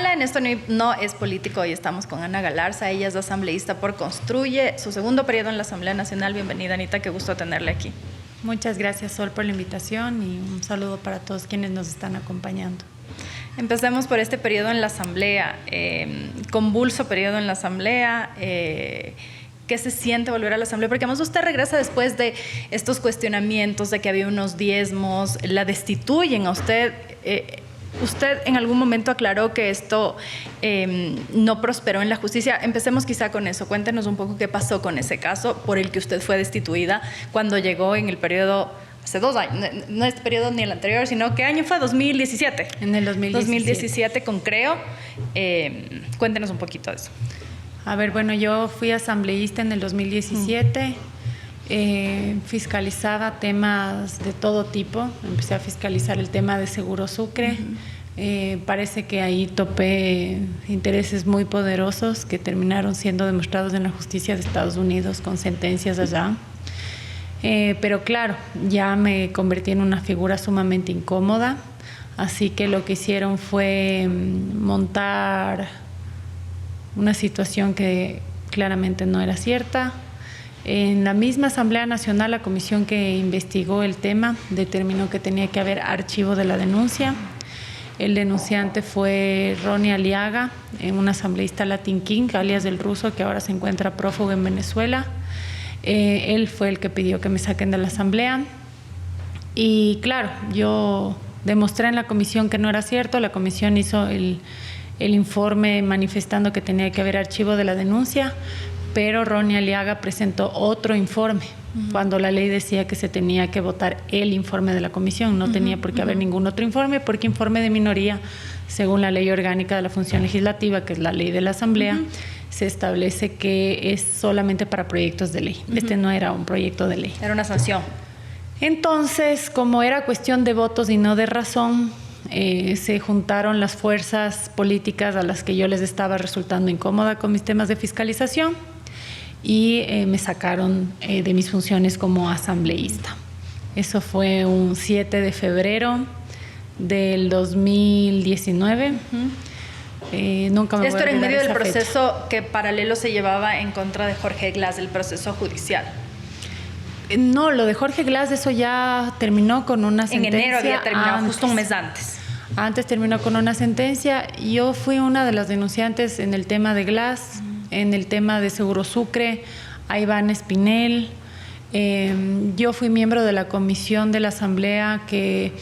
Guatemala. En esto no es político. Hoy estamos con Ana Galarza. Ella es asambleísta por Construye, su segundo periodo en la Asamblea Nacional. Bienvenida, Anita, qué gusto tenerle aquí. Muchas gracias, Sol, por la invitación y un saludo para todos quienes nos están acompañando. Empecemos por este periodo en la Asamblea, convulso periodo en la Asamblea. ¿Qué se siente volver a la Asamblea? Porque además usted regresa después de estos cuestionamientos de que había unos diezmos, la destituyen a usted. Usted en algún momento aclaró que esto no prosperó en la justicia. Empecemos quizá con eso. Cuéntenos un poco qué pasó con ese caso por el que usted fue destituida cuando llegó en el periodo, hace 2 años, no este periodo ni el anterior, sino ¿qué año fue? 2017. En el 2017 con Creo. Cuéntenos un poquito de eso. A ver, bueno, yo fui asambleísta en el 2017, fiscalizaba temas de todo tipo, empecé a fiscalizar el tema de Seguro Sucre, parece que ahí topé intereses muy poderosos que terminaron siendo demostrados en la justicia de Estados Unidos con sentencias allá, pero claro, ya me convertí en una figura sumamente incómoda, así que lo que hicieron fue montar una situación que claramente no era cierta. En la misma Asamblea Nacional, la comisión que investigó el tema determinó que tenía que haber archivo de la denuncia. El denunciante fue Ronnie Aliaga, un asambleísta Latin King, alias del Ruso, que ahora se encuentra prófugo en Venezuela. Él fue el que pidió que me saquen de la Asamblea. Y claro, yo demostré en la comisión que no era cierto. La comisión hizo el informe manifestando que tenía que haber archivo de la denuncia, pero Ronnie Aliaga presentó otro informe cuando la ley decía que se tenía que votar el informe de la comisión, no tenía por qué haber ningún otro informe, porque informe de minoría, según la ley orgánica de la función legislativa, que es la ley de la Asamblea, se establece que es solamente para proyectos de ley. Este no era un proyecto de ley. Era una sanción. Entonces, como era cuestión de votos y no de razón, se juntaron las fuerzas políticas a las que yo les estaba resultando incómoda con mis temas de fiscalización y me sacaron de mis funciones como asambleísta. Eso fue un 7 de febrero del 2019. Nunca me Esto voy a era en medio del olvidar esa proceso fecha. que paralelo se llevaba en contra de Jorge Glass, el proceso judicial. No, lo de Jorge Glass, eso ya terminó con una sentencia. En enero había terminado, justo un mes antes. Antes terminó con una sentencia. Yo fui una de las denunciantes en el tema de Glass, en el tema de Seguro Sucre, a Iván Espinel. Yo fui miembro de la comisión de la Asamblea que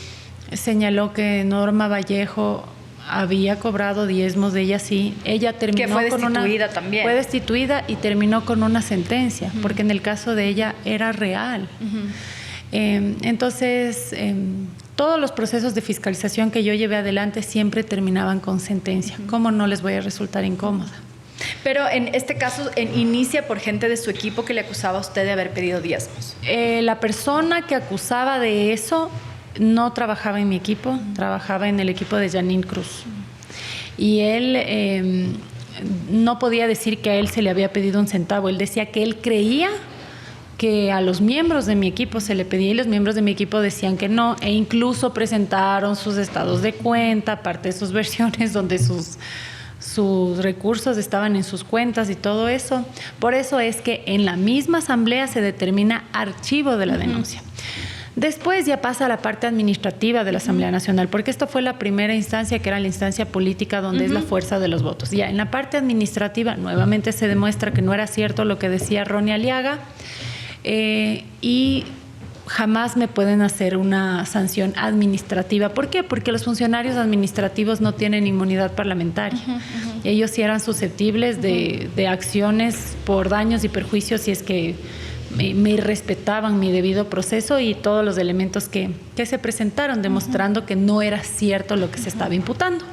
señaló que Norma Vallejo había cobrado diezmos de ella, sí. Ella terminó que fue destituida también. Fue destituida y terminó con una sentencia, porque en el caso de ella era real. Entonces, todos los procesos de fiscalización que yo llevé adelante siempre terminaban con sentencia. ¿Cómo no les voy a resultar incómoda? Pero en este caso inicia por gente de su equipo que le acusaba a usted de haber pedido diezmos. La persona que acusaba de eso no trabajaba en mi equipo, trabajaba en el equipo de Janine Cruz. Y él no podía decir que a él se le había pedido un centavo. Él decía que él creía que a los miembros de mi equipo se le pedía y los miembros de mi equipo decían que no, e incluso presentaron sus estados de cuenta, aparte de sus versiones donde sus recursos estaban en sus cuentas y todo eso. Por eso es que en la misma asamblea se determina archivo de la denuncia. Después ya pasa a la parte administrativa de la Asamblea Nacional, porque esto fue la primera instancia, que era la instancia política, donde es la fuerza de los votos. Ya en la parte administrativa, nuevamente se demuestra que no era cierto lo que decía Ronnie Aliaga, y jamás me pueden hacer una sanción administrativa. ¿Por qué? Porque los funcionarios administrativos no tienen inmunidad parlamentaria. Ellos sí eran susceptibles de acciones por daños y perjuicios si es que me respetaban mi debido proceso y todos los elementos que se presentaron, demostrando que no era cierto lo que se estaba imputando.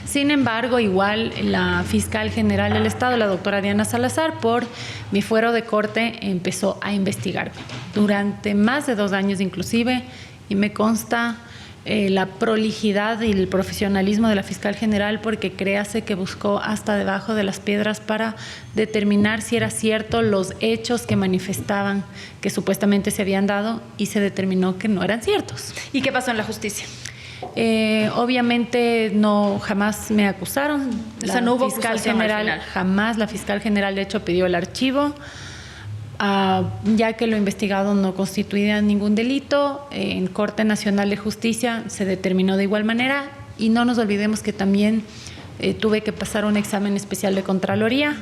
Sin embargo, igual la fiscal general del Estado, la doctora Diana Salazar, por mi fuero de corte, empezó a investigarme durante más de 2 años inclusive, y me consta la prolijidad y el profesionalismo de la fiscal general, porque créase que buscó hasta debajo de las piedras para determinar si era cierto los hechos que manifestaban que supuestamente se habían dado, y se determinó que no eran ciertos. ¿Y qué pasó en la justicia? Obviamente no, jamás me acusaron. O sea, no hubo acusación al final. Jamás. La fiscal general, de hecho, pidió el archivo. Ya que lo investigado no constituía ningún delito, en Corte Nacional de Justicia se determinó de igual manera, y no nos olvidemos que también tuve que pasar un examen especial de Contraloría,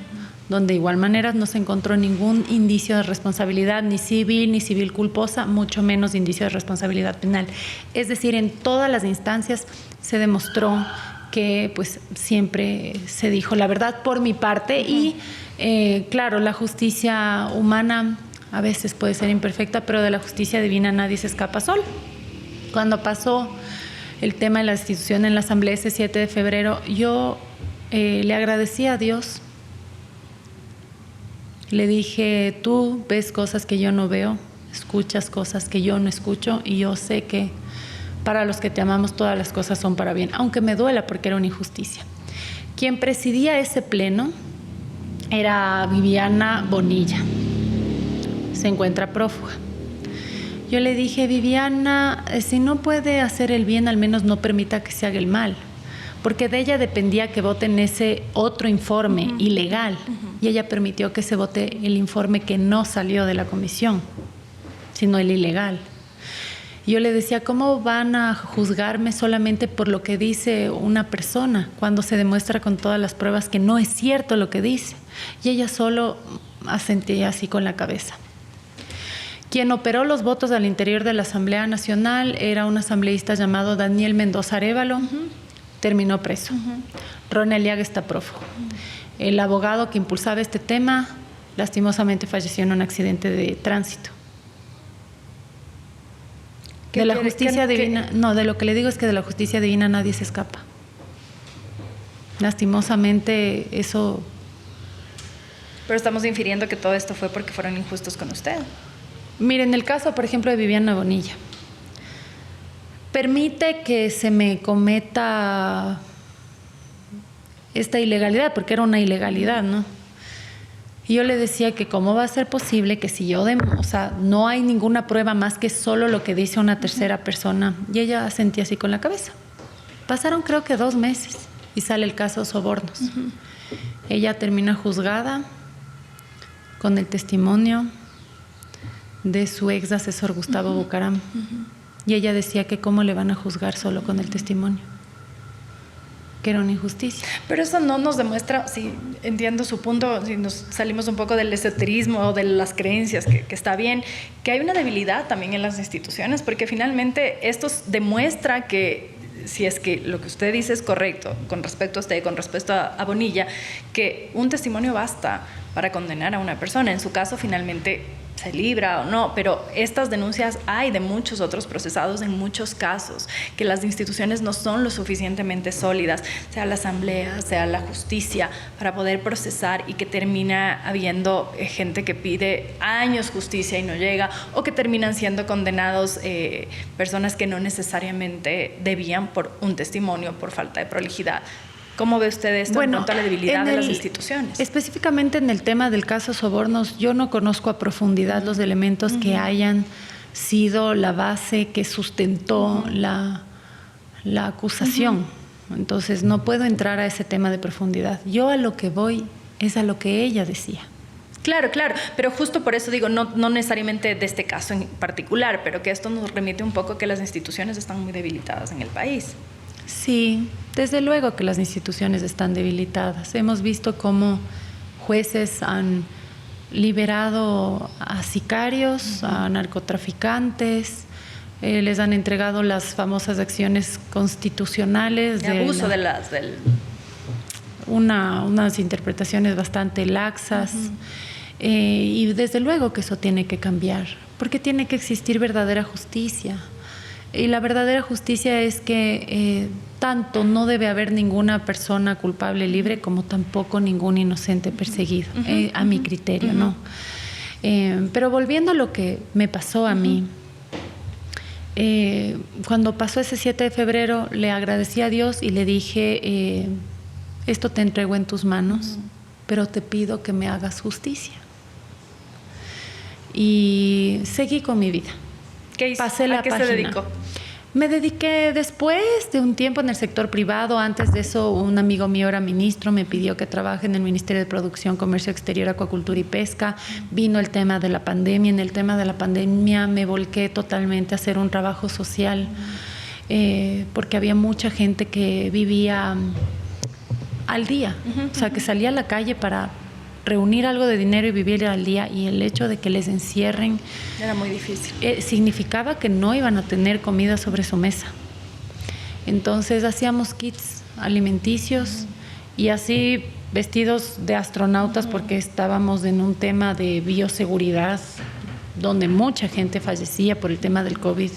donde de igual manera no se encontró ningún indicio de responsabilidad, ni civil culposa, mucho menos indicio de responsabilidad penal. Es decir, en todas las instancias se demostró que pues siempre se dijo la verdad por mi parte. Y claro, la justicia humana a veces puede ser imperfecta, pero de la justicia divina nadie se escapa solo. Cuando pasó el tema de la destitución en la asamblea ese 7 de febrero, yo le agradecí a Dios. Le dije, tú ves cosas que yo no veo, escuchas cosas que yo no escucho, y yo sé que para los que te amamos todas las cosas son para bien, aunque me duela porque era una injusticia. Quien presidía ese pleno era Viviana Bonilla. Se encuentra prófuga. Yo le dije, Viviana, si no puede hacer el bien, al menos no permita que se haga el mal, porque de ella dependía que voten ese otro informe ilegal, y ella permitió que se vote el informe que no salió de la comisión, sino el ilegal. Yo le decía, ¿cómo van a juzgarme solamente por lo que dice una persona cuando se demuestra con todas las pruebas que no es cierto lo que dice? Y ella solo asentía así con la cabeza. Quien operó los votos al interior de la Asamblea Nacional era un asambleísta llamado Daniel Mendoza Arévalo. Terminó preso. Ron Eliaga está prófugo. El abogado que impulsaba este tema lastimosamente falleció en un accidente de tránsito. De la justicia divina, no, de lo que le digo es que de la justicia divina nadie se escapa. Lastimosamente eso. Pero estamos infiriendo que todo esto fue porque fueron injustos con usted. Miren, el caso, por ejemplo, de Viviana Bonilla. Permite que se me cometa esta ilegalidad, porque era una ilegalidad, ¿no? Y yo le decía que cómo va a ser posible que si yo, o sea, no hay ninguna prueba más que solo lo que dice una tercera persona. Y ella sentía así con la cabeza. Pasaron creo que 2 meses y sale el caso Sobornos. Ella termina juzgada con el testimonio de su ex asesor Gustavo Bucaram. Y ella decía que cómo le van a juzgar solo con el testimonio, que era una injusticia. Pero eso no nos demuestra, si entiendo su punto, si nos salimos un poco del esoterismo o de las creencias, que está bien, que hay una debilidad también en las instituciones, porque finalmente esto demuestra que si es que lo que usted dice es correcto con respecto a usted, con respecto a Bonilla, que un testimonio basta para condenar a una persona. En su caso, finalmente se libra o no, pero estas denuncias hay de muchos otros procesados en muchos casos, que las instituciones no son lo suficientemente sólidas, sea la asamblea, sea la justicia, para poder procesar, y que termina habiendo gente que pide años justicia y no llega, o que terminan siendo condenados personas que no necesariamente debían por un testimonio, por falta de prolijidad. ¿Cómo ve usted esto en cuanto a la debilidad de las instituciones? Específicamente en el tema del caso Sobornos, yo no conozco a profundidad los elementos que hayan sido la base que sustentó la acusación. Entonces no puedo entrar a ese tema de profundidad. Yo a lo que voy es a lo que ella decía. Claro, claro, pero justo por eso digo, no necesariamente de este caso en particular, pero que esto nos remite un poco a que las instituciones están muy debilitadas en el país. Sí, desde luego que las instituciones están debilitadas. Hemos visto cómo jueces han liberado a sicarios, a narcotraficantes, les han entregado las famosas acciones constitucionales de abuso unas interpretaciones bastante laxas. Y desde luego que eso tiene que cambiar, porque tiene que existir verdadera justicia. Y la verdadera justicia es que tanto no debe haber ninguna persona culpable libre como tampoco ningún inocente perseguido, a mi criterio, ¿no? Pero volviendo a lo que me pasó a mí, cuando pasó ese 7 de febrero, le agradecí a Dios y le dije, esto te entrego en tus manos, pero te pido que me hagas justicia. Y seguí con mi vida. ¿Qué hizo? Pasé la ¿A qué página. se dedicó? Me dediqué después de un tiempo en el sector privado. Antes de eso, un amigo mío era ministro, me pidió que trabaje en el Ministerio de Producción, Comercio Exterior, Acuacultura y Pesca. Vino el tema de la pandemia. En el tema de la pandemia me volqué totalmente a hacer un trabajo social, porque había mucha gente que vivía al día, o sea, que salía a la calle para reunir algo de dinero y vivir al día, y el hecho de que les encierren era muy difícil. Significaba que no iban a tener comida sobre su mesa. Entonces hacíamos kits alimenticios y así vestidos de astronautas, porque estábamos en un tema de bioseguridad donde mucha gente fallecía por el tema del COVID.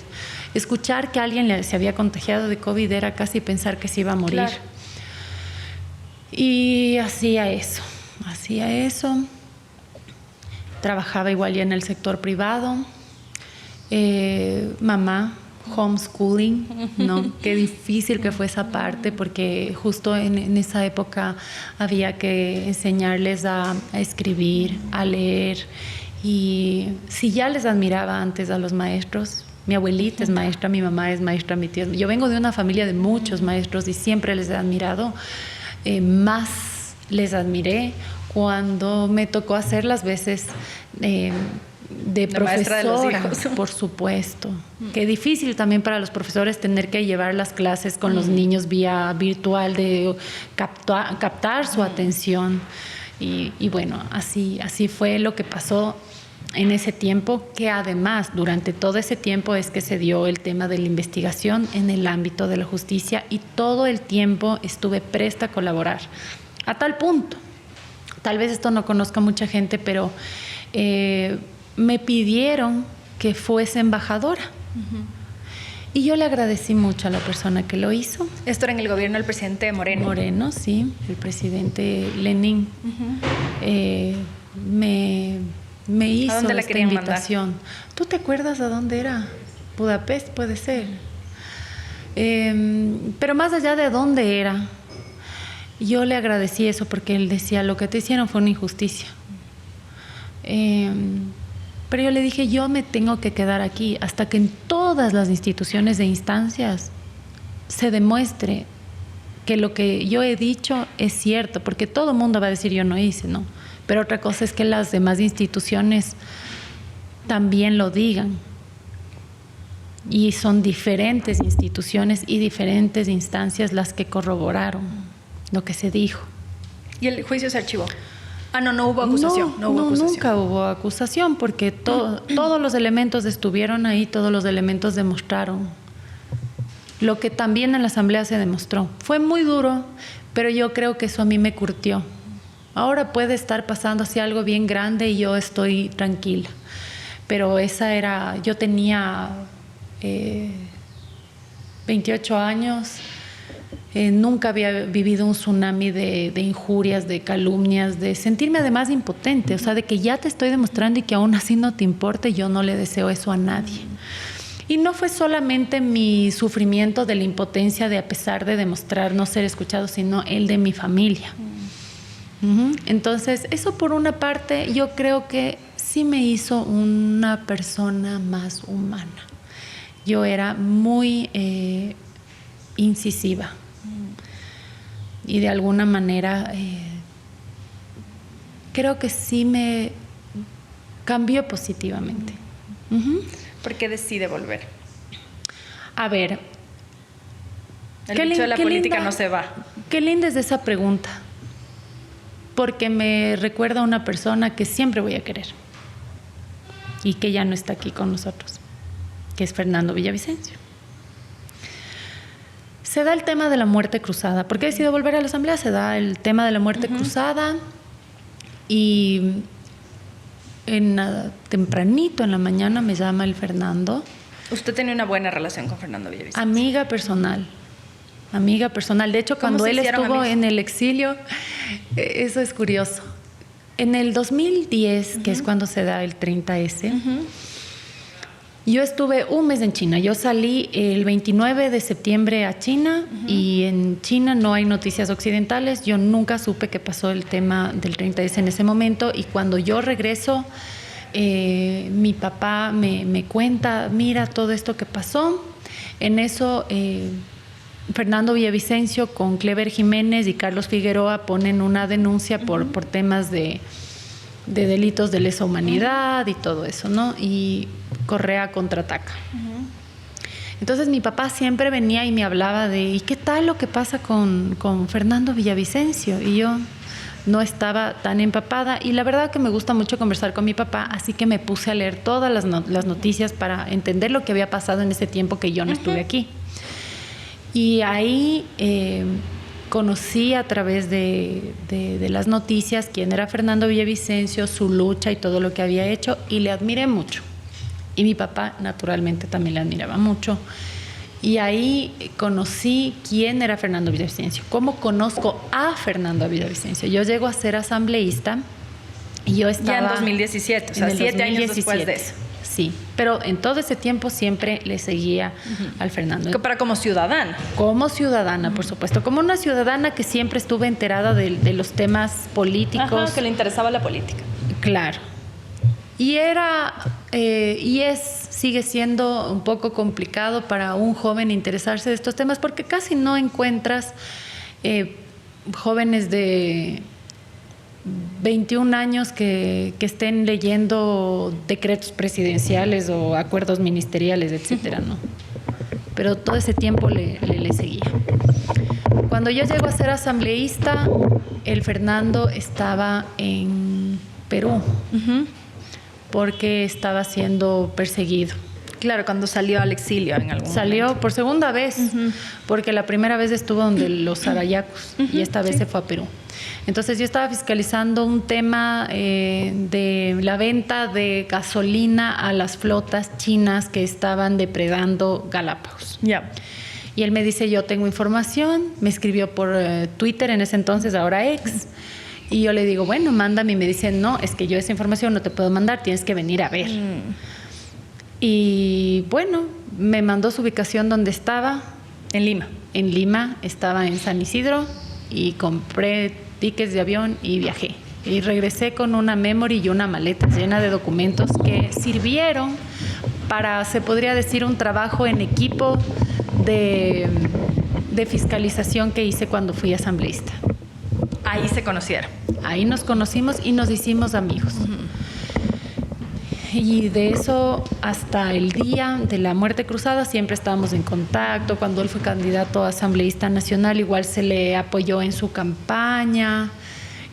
Escuchar que alguien se había contagiado de COVID era casi pensar que se iba a morir. Claro. Y hacía eso. Trabajaba igual ya en el sector privado. Mamá, homeschooling, ¿no? Qué difícil que fue esa parte, porque justo en esa época había que enseñarles a escribir, a leer. Y si ya les admiraba antes a los maestros, mi abuelita es maestra, mi mamá es maestra, mi tía. Yo vengo de una familia de muchos maestros y siempre les he admirado. Más les admiré cuando me tocó hacer las veces de profesora, de los hijos. Por supuesto. Qué difícil también para los profesores tener que llevar las clases con los niños vía virtual, de captar su atención. Y bueno, así fue lo que pasó en ese tiempo, que además durante todo ese tiempo es que se dio el tema de la investigación en el ámbito de la justicia, y todo el tiempo estuve presta a colaborar. A tal punto, tal vez esto no conozca mucha gente, pero me pidieron que fuese embajadora. Y yo le agradecí mucho a la persona que lo hizo. Esto era en el gobierno del presidente Moreno. Moreno, sí, el presidente Lenin. Me hizo esta invitación. Mandar? ¿Tú te acuerdas a dónde era? Budapest, puede ser. Pero más allá de dónde era, yo le agradecí eso, porque él decía, lo que te hicieron fue una injusticia. Pero yo le dije, yo me tengo que quedar aquí hasta que en todas las instituciones e instancias se demuestre que lo que yo he dicho es cierto, porque todo el mundo va a decir yo no hice, ¿no? Pero otra cosa es que las demás instituciones también lo digan. Y son diferentes instituciones y diferentes instancias las que corroboraron lo que se dijo. ¿Y el juicio se archivó? No hubo acusación. No hubo acusación. Nunca hubo acusación, porque todos los elementos estuvieron ahí, todos los elementos demostraron lo que también en la asamblea se demostró. Fue muy duro, pero yo creo que eso a mí me curtió. Ahora puede estar pasando así algo bien grande y yo estoy tranquila. Pero yo tenía 28 años, nunca había vivido un tsunami de injurias, de calumnias, de sentirme además impotente, o sea, de que ya te estoy demostrando y que aún así no te importe. Yo no le deseo eso a nadie. Y no fue solamente mi sufrimiento de la impotencia de, a pesar de demostrar no ser escuchado, sino el de mi familia. Entonces, eso por una parte, yo creo que sí me hizo una persona más humana. Yo era muy incisiva y de alguna manera creo que sí me cambió positivamente. ¿Por qué decide volver? A ver, el bicho de la política no se va. Qué linda es esa pregunta, porque me recuerda a una persona que siempre voy a querer y que ya no está aquí con nosotros, que es Fernando Villavicencio. Se da el tema de la muerte cruzada. ¿Por qué he decidido volver a la asamblea? Se da el tema de la muerte cruzada, y tempranito en la mañana me llama el Fernando. ¿Usted tenía una buena relación con Fernando Villavicencio? Amiga personal. De hecho, cuando él estuvo en el exilio, eso es curioso. En el 2010, que es cuando se da el 30S, yo estuve un mes en China. Yo salí el 29 de septiembre a China, y en China no hay noticias occidentales. Yo nunca supe qué pasó el tema del 30S en ese momento, y cuando yo regreso, mi papá me cuenta, mira todo esto que pasó. En eso, Fernando Villavicencio con Clever Jiménez y Carlos Figueroa ponen una denuncia por temas de delitos de lesa humanidad y todo eso, ¿no? Y Correa contraataca. Entonces mi papá siempre venía y me hablaba de ¿y qué tal lo que pasa con Fernando Villavicencio? Y yo no estaba tan empapada, y la verdad que me gusta mucho conversar con mi papá, así que me puse a leer todas las noticias para entender lo que había pasado en ese tiempo que yo no estuve aquí. Y ahí conocí a través de las noticias quién era Fernando Villavicencio, su lucha y todo lo que había hecho, y le admiré mucho. Y mi papá, naturalmente, también le admiraba mucho. Y ahí conocí quién era Fernando Villavicencio, cómo conozco a Fernando Villavicencio. Yo llego a ser asambleísta y yo estaba... Ya en 2017, o sea, 7 años después de eso. Sí, pero en todo ese tiempo siempre le seguía al Fernando. Para como ciudadana. Como ciudadana, por supuesto. Como una ciudadana que siempre estuve enterada de los temas políticos. Ajá, que le interesaba la política. Claro. Y sigue siendo un poco complicado para un joven interesarse de estos temas porque casi no encuentras jóvenes de 21 años que estén leyendo decretos presidenciales o acuerdos ministeriales, etcétera, ¿no? Pero todo ese tiempo le seguía. Cuando yo llego a ser asambleísta, el Fernando estaba en Perú. Porque estaba siendo perseguido. Claro, cuando salió al exilio en algún Salió momento. por segunda vez, porque la primera vez estuvo donde los Sarayacos y esta vez se fue a Perú. Entonces yo estaba fiscalizando un tema de la venta de gasolina a las flotas chinas que estaban depredando Galápagos. Ya. Y él me dice, yo tengo información, me escribió por Twitter en ese entonces, ahora X. Y yo le digo, bueno, mándame. Y me dicen, no, es que yo esa información no te puedo mandar, tienes que venir a ver. Y bueno, me mandó su ubicación donde estaba. En Lima. En Lima, estaba en San Isidro y compré tickets de avión y viajé. Y regresé con una memory y una maleta llena de documentos que sirvieron para, se podría decir, un trabajo en equipo de fiscalización que hice cuando fui asambleísta. Ahí se conocieron. Ahí nos conocimos y nos hicimos amigos. Y de eso hasta el día de la muerte cruzada siempre estábamos en contacto. Cuando él fue candidato a asambleísta nacional, igual se le apoyó en su campaña.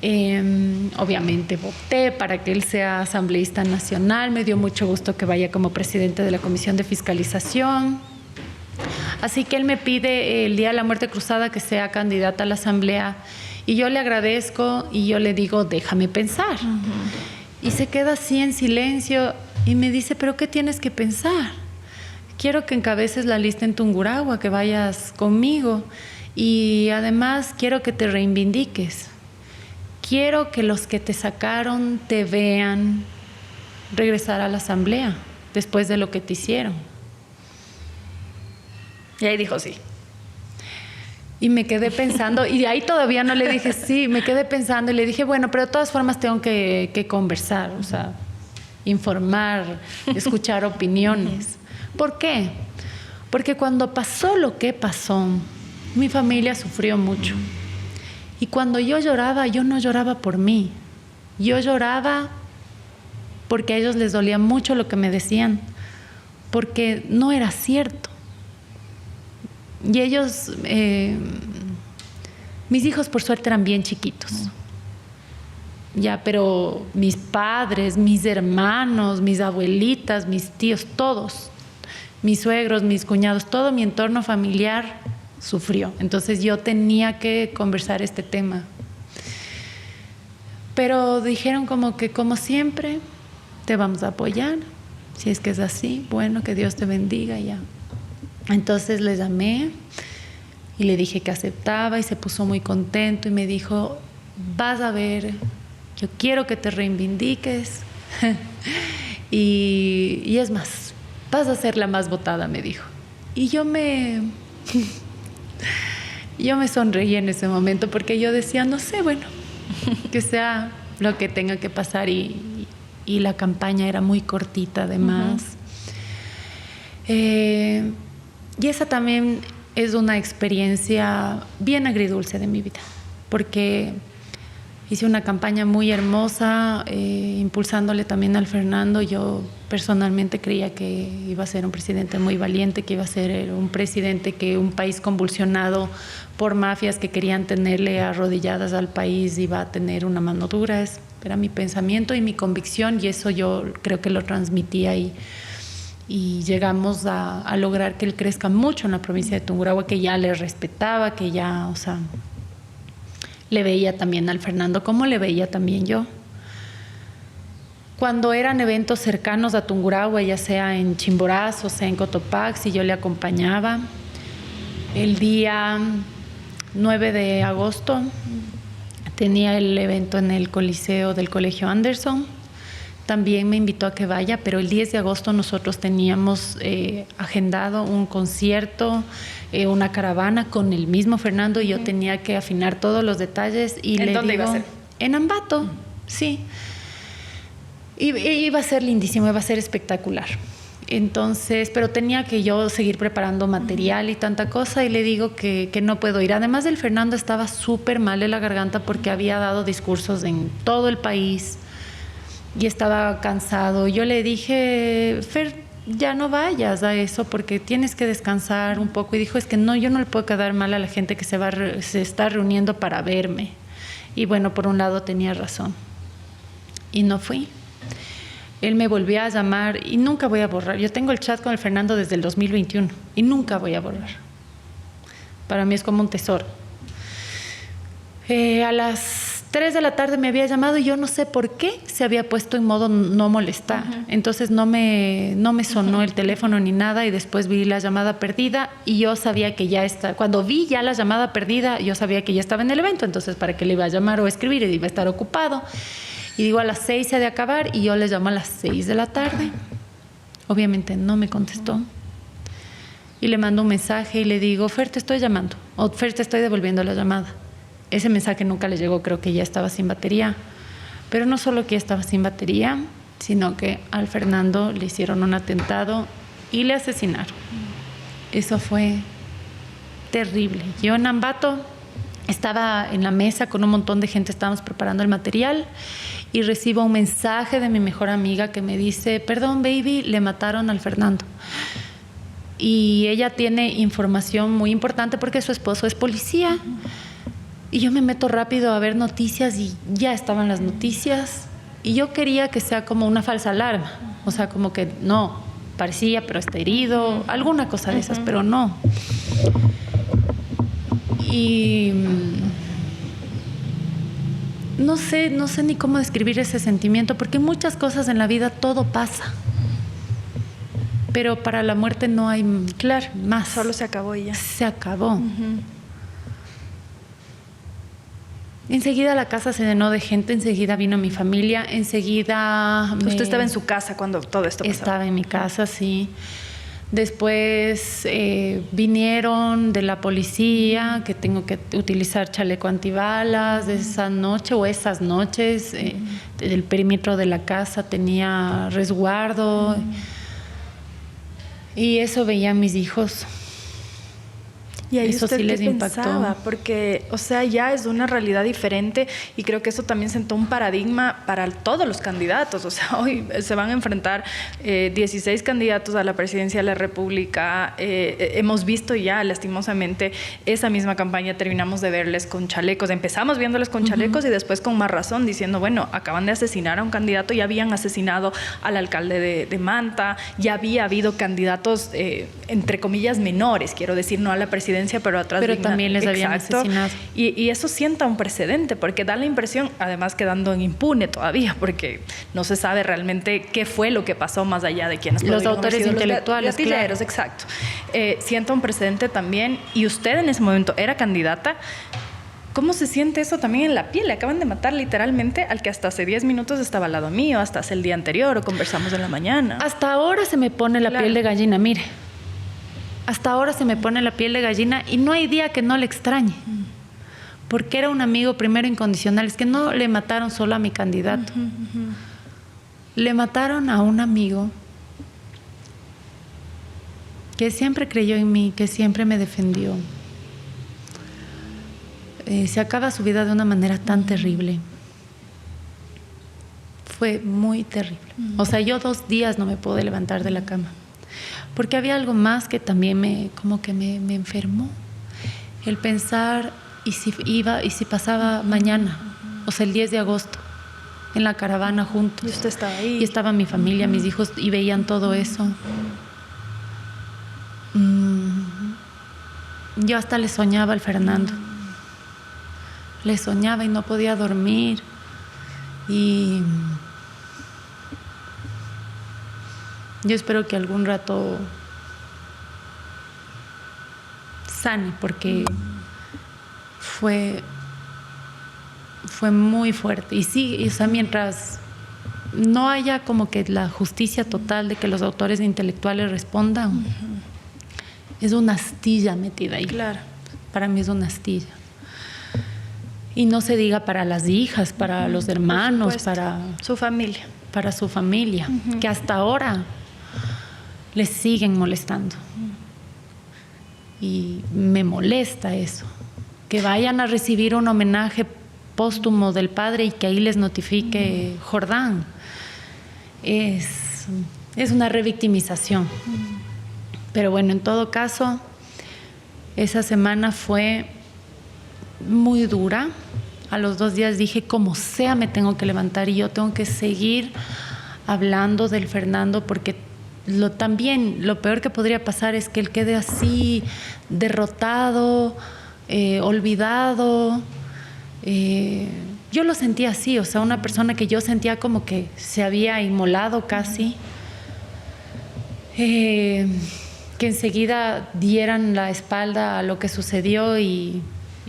Obviamente voté para que él sea asambleísta nacional. Me dio mucho gusto que vaya como presidente de la Comisión de Fiscalización. Así que él me pide el día de la muerte cruzada que sea candidata a la asamblea. Y yo le agradezco y yo le digo, déjame pensar. Y se queda así en silencio y me dice, ¿pero qué tienes que pensar? Quiero que encabeces la lista en Tungurahua, que vayas conmigo. Y además quiero que te reivindiques. Quiero que los que te sacaron te vean regresar a la asamblea después de lo que te hicieron. Y ahí dijo sí. Y me quedé pensando, y ahí todavía no le dije sí, me quedé pensando y le dije, bueno, pero de todas formas tengo que conversar, o sea, informar, escuchar opiniones. ¿Por qué? Porque cuando pasó lo que pasó, mi familia sufrió mucho. Y cuando yo lloraba, yo no lloraba por mí. Yo lloraba porque a ellos les dolía mucho lo que me decían, porque no era cierto. Y ellos, mis hijos por suerte eran bien chiquitos. Ya, pero mis padres, mis hermanos, mis abuelitas, mis tíos, todos, mis suegros, mis cuñados, todo mi entorno familiar sufrió. Entonces yo tenía que conversar este tema. Pero dijeron como que, como siempre, te vamos a apoyar. Si es que es así, bueno, que Dios te bendiga ya. Entonces le llamé y le dije que aceptaba y se puso muy contento y me dijo, vas a ver, yo quiero que te reivindiques y es más, vas a ser la más votada, me dijo. Y yo me sonreí en ese momento porque yo decía, no sé, bueno, que sea lo que tenga que pasar y la campaña era muy cortita además. Y esa también es una experiencia bien agridulce de mi vida, porque hice una campaña muy hermosa, impulsándole también al Fernando. Yo personalmente creía que iba a ser un presidente muy valiente, que iba a ser un presidente que un país convulsionado por mafias que querían tenerle arrodilladas al país iba a tener una mano dura. Era mi pensamiento y mi convicción, y eso yo creo que lo transmitía y llegamos a lograr que él crezca mucho en la provincia de Tungurahua, que ya le respetaba, que ya, o sea, le veía también al Fernando como le veía también yo. Cuando eran eventos cercanos a Tungurahua, ya sea en Chimborazo, sea en Cotopaxi, yo le acompañaba. El día 9 de agosto tenía el evento en el Coliseo del Colegio Anderson. También me invitó a que vaya, pero el 10 de agosto nosotros teníamos agendado un concierto, una caravana con el mismo Fernando, y yo tenía que afinar todos los detalles. Y ¿En le dónde digo, iba a ser? En Ambato, sí. Iba a ser lindísimo, iba a ser espectacular. Entonces, pero tenía que yo seguir preparando material y tanta cosa, y le digo que no puedo ir. Además, el Fernando estaba súper mal de la garganta porque había dado discursos en todo el país y estaba cansado. Yo le dije, Fer, ya no vayas a eso porque tienes que descansar un poco. Y dijo, es que no, yo no le puedo quedar mal a la gente que se está reuniendo para verme. Y bueno, por un lado tenía razón. Y no fui. Él me volvió a llamar y nunca voy a borrar. Yo tengo el chat con el Fernando desde el 2021 y nunca voy a borrar. Para mí es como un tesoro. A las 3 de la tarde me había llamado y yo no sé por qué se había puesto en modo no molestar. Entonces no me sonó el teléfono ni nada, y después vi la llamada perdida y yo sabía que ya está. Cuando vi ya la llamada perdida, yo sabía que ya estaba en el evento, entonces para qué le iba a llamar o escribir, iba a estar ocupado. Y digo, a las 6 se ha de acabar, y yo le llamo a las 6 de la tarde. Obviamente no me contestó. Y le mando un mensaje y le digo, Fer, te estoy llamando. O Fer, te estoy devolviendo la llamada. Ese mensaje nunca le llegó, creo que ya estaba sin batería. Pero no solo que ya estaba sin batería, sino que al Fernando le hicieron un atentado y le asesinaron. Eso fue terrible. Yo en Ambato estaba en la mesa con un montón de gente, estábamos preparando el material, y recibo un mensaje de mi mejor amiga que me dice, perdón, baby, le mataron al Fernando. Y ella tiene información muy importante porque su esposo es policía. Y yo me meto rápido a ver noticias y ya estaban las noticias. Y yo quería que sea como una falsa alarma. O sea, como que no, parecía, pero está herido, alguna cosa de esas, pero no. Y no sé ni cómo describir ese sentimiento, porque muchas cosas en la vida todo pasa, pero para la muerte no hay, claro, más. Solo se acabó y ya. Se acabó. Enseguida la casa se llenó de gente, enseguida vino mi familia, enseguida... ¿Usted estaba en su casa cuando todo esto pasaba? Estaba en mi casa, sí. Después vinieron de la policía, que tengo que utilizar chaleco antibalas. Esa noche o esas noches, el perímetro de la casa tenía resguardo. Y eso veían mis hijos. Y ahí eso usted sí les ¿qué impactó? pensaba? Porque, o sea, ya es una realidad diferente, y creo que eso también sentó un paradigma para todos los candidatos. O sea, hoy se van a enfrentar 16 candidatos a la presidencia de la República. Hemos visto ya, lastimosamente, esa misma campaña terminamos de verles con chalecos. Empezamos viéndoles con chalecos y después con más razón, diciendo, bueno, acaban de asesinar a un candidato, ya habían asesinado al alcalde de Manta, ya había habido candidatos, entre comillas, menores, quiero decir, no a la presidencia, pero atrás también les habían asesinado. Y eso sienta un precedente, porque da la impresión, además quedando en impune todavía, porque no se sabe realmente qué fue lo que pasó más allá de quienes los autores intelectuales, los gatilleros, claro. Exacto. Sienta un precedente también, y usted en ese momento era candidata. ¿Cómo se siente eso también en la piel? Le acaban de matar literalmente al que hasta hace 10 minutos estaba al lado mío, hasta hace el día anterior, o conversamos en la mañana. Hasta ahora se me pone la piel de gallina, mire. Hasta ahora se me pone la piel de gallina y no hay día que no le extrañe. Porque era un amigo primero incondicional. Es que no le mataron solo a mi candidato. Le mataron a un amigo que siempre creyó en mí, que siempre me defendió, se acaba su vida de una manera tan terrible. Fue muy terrible. O sea, yo 2 días no me pude levantar de la cama, porque había algo más que también me enfermó. El pensar, y si pasaba mañana, o sea, el 10 de agosto, en la caravana juntos. Y usted estaba ahí. Y estaba mi familia, mis hijos, y veían todo eso. Yo hasta le soñaba al Fernando. Le soñaba y no podía dormir. Y yo espero que algún rato sane, porque fue muy fuerte. Y sí, o sea, mientras no haya como que la justicia total de que los autores intelectuales respondan, es una astilla metida ahí. Claro. Para mí es una astilla. Y no se diga para las hijas, para los hermanos, para su familia. Para su familia, que hasta ahora les siguen molestando. Y me molesta eso. Que vayan a recibir un homenaje póstumo del padre y que ahí les notifique Jordán. Es una revictimización. Pero bueno, en todo caso, esa semana fue muy dura. A los 2 días dije, como sea me tengo que levantar y yo tengo que seguir hablando del Fernando, porque también lo peor que podría pasar es que él quede así, derrotado, olvidado. Yo lo sentía así, o sea, una persona que yo sentía como que se había inmolado casi, que enseguida dieran la espalda a lo que sucedió y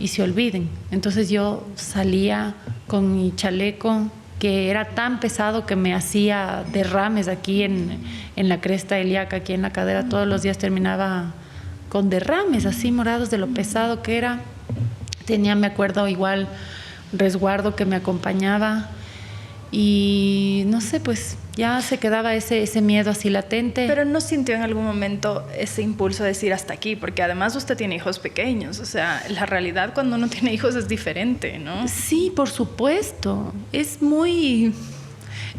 se olviden. Entonces yo salía con mi chaleco, que era tan pesado que me hacía derrames aquí en la cresta ilíaca, aquí en la cadera. Todos los días terminaba con derrames así morados de lo pesado que era. Tenía, me acuerdo, igual resguardo que me acompañaba. Y no sé, pues ya se quedaba ese miedo así latente. Pero ¿no sintió en algún momento ese impulso de decir hasta aquí? Porque además usted tiene hijos pequeños, o sea, la realidad cuando uno tiene hijos es diferente, ¿no? Sí, por supuesto. Ese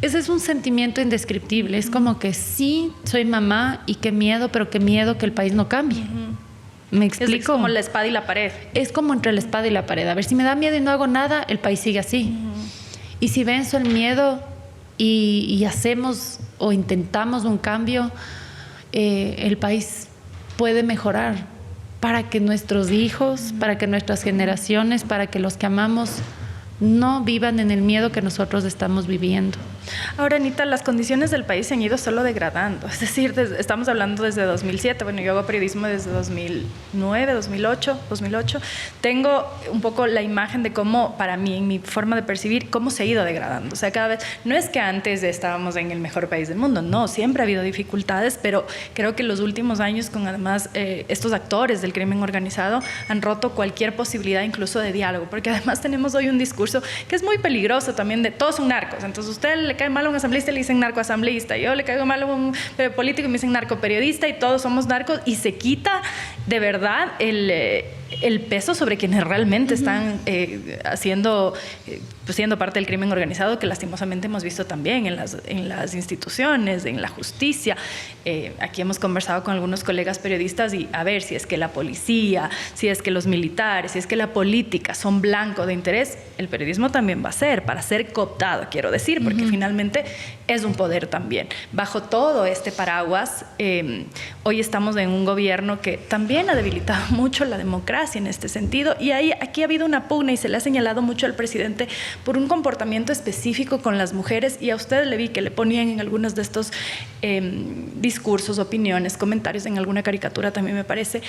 es un sentimiento indescriptible. Es como que sí, soy mamá y qué miedo, pero qué miedo que el país no cambie. ¿Me explico? Es como la espada y la pared. Es como entre la espada y la pared. A ver, si me da miedo y no hago nada, el país sigue así. Y si venzo el miedo y hacemos o intentamos un cambio, el país puede mejorar para que nuestros hijos, para que nuestras generaciones, para que los que amamos no vivan en el miedo que nosotros estamos viviendo. Ahora, Anita, las condiciones del país se han ido solo degradando. Es decir, estamos hablando desde 2007. Bueno, yo hago periodismo desde 2009, 2008. Tengo un poco la imagen de cómo, para mí, en mi forma de percibir, cómo se ha ido degradando. O sea, cada vez, no es que antes estábamos en el mejor país del mundo, no, siempre ha habido dificultades, pero creo que los últimos años, con además estos actores del crimen organizado, han roto cualquier posibilidad incluso de diálogo, porque además tenemos hoy un discurso que es muy peligroso también, de todos son narcos. Entonces usted le cae mal a un asambleísta y le dicen narcoasambleísta, yo le caigo mal a un político y me dicen narcoperiodista, y todos somos narcos, y se quita de verdad el peso sobre quienes realmente están siendo parte del crimen organizado, que lastimosamente hemos visto también en las instituciones, en la justicia. Aquí hemos conversado con algunos colegas periodistas y a ver si es que la policía, si es que los militares, si es que la política son blanco de interés, el periodismo también va a ser, para ser cooptado, quiero decir, porque finalmente es un poder también. Bajo todo este paraguas, hoy estamos en un gobierno que también ha debilitado mucho la democracia en este sentido, y aquí ha habido una pugna y se le ha señalado mucho al presidente por un comportamiento específico con las mujeres, y a usted le vi que le ponían en algunos de estos discursos, opiniones, comentarios, en alguna caricatura también me parece,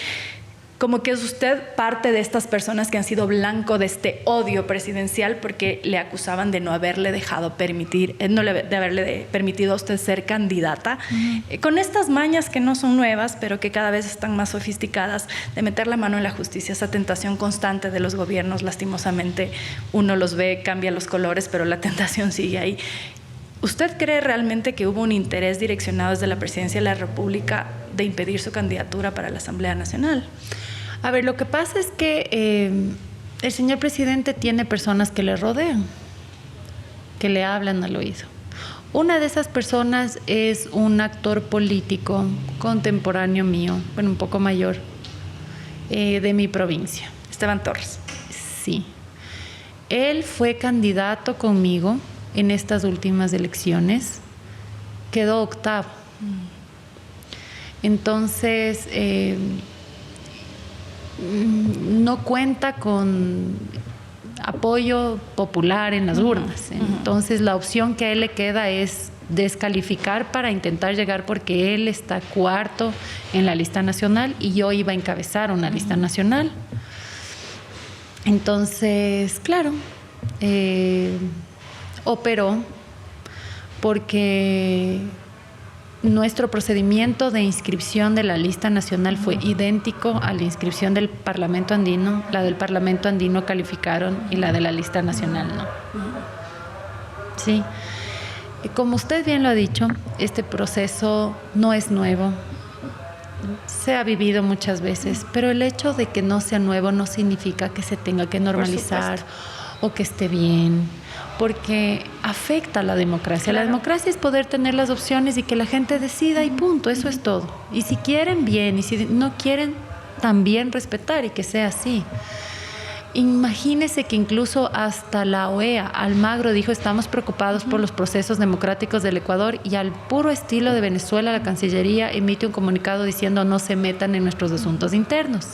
como que es usted parte de estas personas que han sido blanco de este odio presidencial porque le acusaban de no haberle permitido a usted ser candidata, con estas mañas que no son nuevas, pero que cada vez están más sofisticadas, de meter la mano en la justicia, esa tentación constante de los gobiernos. Lastimosamente uno los ve, cambia los colores, pero la tentación sigue ahí. ¿Usted cree realmente que hubo un interés direccionado desde la Presidencia de la República de impedir su candidatura para la Asamblea Nacional? A ver, lo que pasa es que el señor presidente tiene personas que le rodean, que le hablan al oído. Una de esas personas es un actor político contemporáneo mío, bueno, un poco mayor, de mi provincia. Esteban Torres. Sí. Él fue candidato conmigo en estas últimas elecciones, quedó octavo. Entonces, no cuenta con apoyo popular en las urnas. Entonces, la opción que a él le queda es descalificar para intentar llegar, porque él está cuarto en la lista nacional y yo iba a encabezar una lista nacional. Entonces, claro, operó porque nuestro procedimiento de inscripción de la lista nacional fue idéntico a la inscripción del Parlamento andino. La del Parlamento andino calificaron y la de la lista nacional no. Sí. Como usted bien lo ha dicho, este proceso no es nuevo. Se ha vivido muchas veces, pero el hecho de que no sea nuevo no significa que se tenga que normalizar o que esté bien, porque afecta a la democracia. Claro. La democracia es poder tener las opciones y que la gente decida y punto, eso es todo. Y si quieren, bien, y si no quieren, también respetar y que sea así. Imagínese que incluso hasta la OEA, Almagro dijo: estamos preocupados por los procesos democráticos del Ecuador, y al puro estilo de Venezuela, la Cancillería emite un comunicado diciendo: no se metan en nuestros asuntos internos.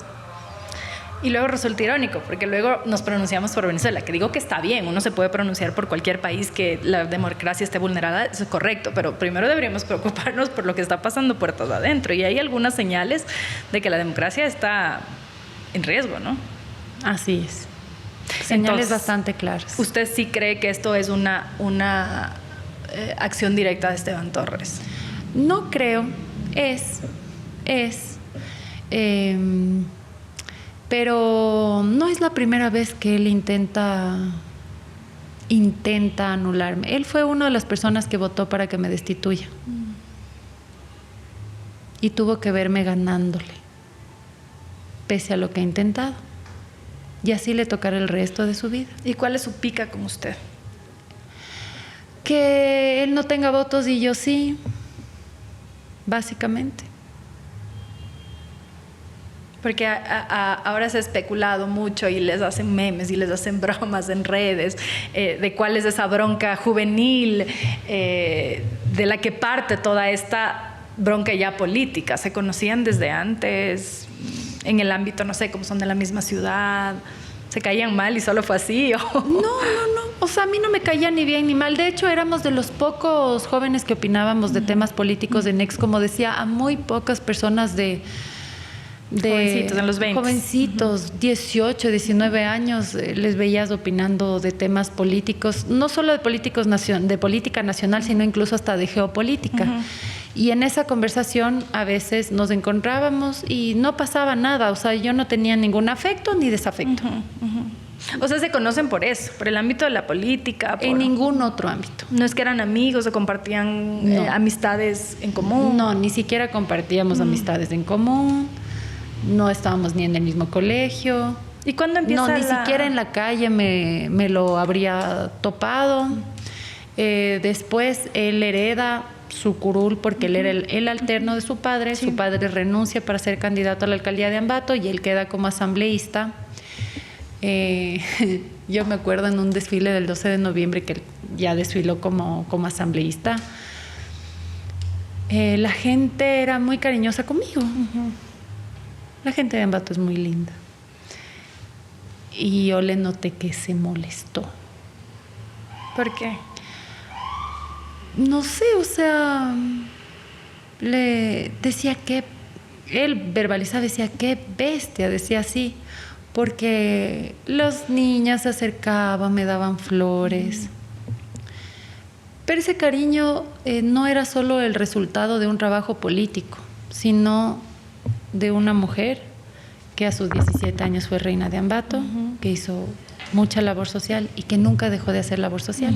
Y luego resulta irónico, porque luego nos pronunciamos por Venezuela, que digo que está bien, uno se puede pronunciar por cualquier país que la democracia esté vulnerada, eso es correcto, pero primero deberíamos preocuparnos por lo que está pasando puertas adentro, y hay algunas señales de que la democracia está en riesgo, ¿no? Así es. Señales bastante claras. ¿Usted sí cree que esto es una acción directa de Esteban Torres? No creo, pero no es la primera vez que él intenta anularme. Él fue una de las personas que votó para que me destituya. Y tuvo que verme ganándole, pese a lo que he intentado. Y así le tocará el resto de su vida. ¿Y cuál es su pica con usted? Que él no tenga votos y yo sí, básicamente. Porque ahora se ha especulado mucho y les hacen memes y les hacen bromas en redes de cuál es esa bronca juvenil de la que parte toda esta bronca ya política. ¿Se conocían desde antes? En el ámbito, no sé, como son de la misma ciudad, ¿se caían mal y solo fue así? No. O sea, a mí no me caía ni bien ni mal. De hecho, éramos de los pocos jóvenes que opinábamos de temas políticos de Next. Como decía, a muy pocas personas de jovencitos, en los 20. Jovencitos, 18, 19 años, les veías opinando de temas políticos, no solo de política nacional, sino incluso hasta de geopolítica. Y en esa conversación a veces nos encontrábamos y no pasaba nada. O sea, yo no tenía ningún afecto ni desafecto. O sea, se conocen por eso, por el ámbito de la política. En ningún otro ámbito. No es que eran amigos o compartían amistades en común. No, ni siquiera compartíamos amistades en común. No estábamos ni en el mismo colegio. ¿Y cuándo empieza? No, ni siquiera en la calle me lo habría topado. Después él hereda su curul porque él era el alterno de su padre. Sí. Su padre renuncia para ser candidato a la alcaldía de Ambato y él queda como asambleísta. Yo me acuerdo en un desfile del 12 de noviembre que él ya desfiló como asambleísta. La gente era muy cariñosa conmigo. La gente de Ambato es muy linda. Y yo le noté que se molestó. ¿Por qué? No sé, o sea, le decía que, él verbalizaba, decía, qué bestia, decía así, porque las niñas se acercaban, me daban flores. Pero ese cariño no era solo el resultado de un trabajo político, sino de una mujer que a sus 17 años fue reina de Ambato, que hizo mucha labor social y que nunca dejó de hacer labor social.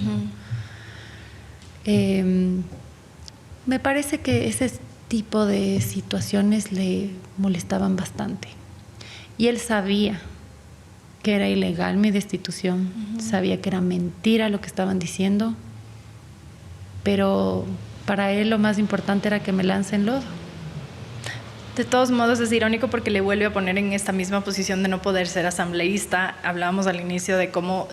Me parece que ese tipo de situaciones le molestaban bastante. Y él sabía que era ilegal mi destitución, sabía que era mentira lo que estaban diciendo, pero para él lo más importante era que me lance en lodo. De todos modos es irónico porque le vuelve a poner en esta misma posición de no poder ser asambleísta. Hablábamos al inicio de cómo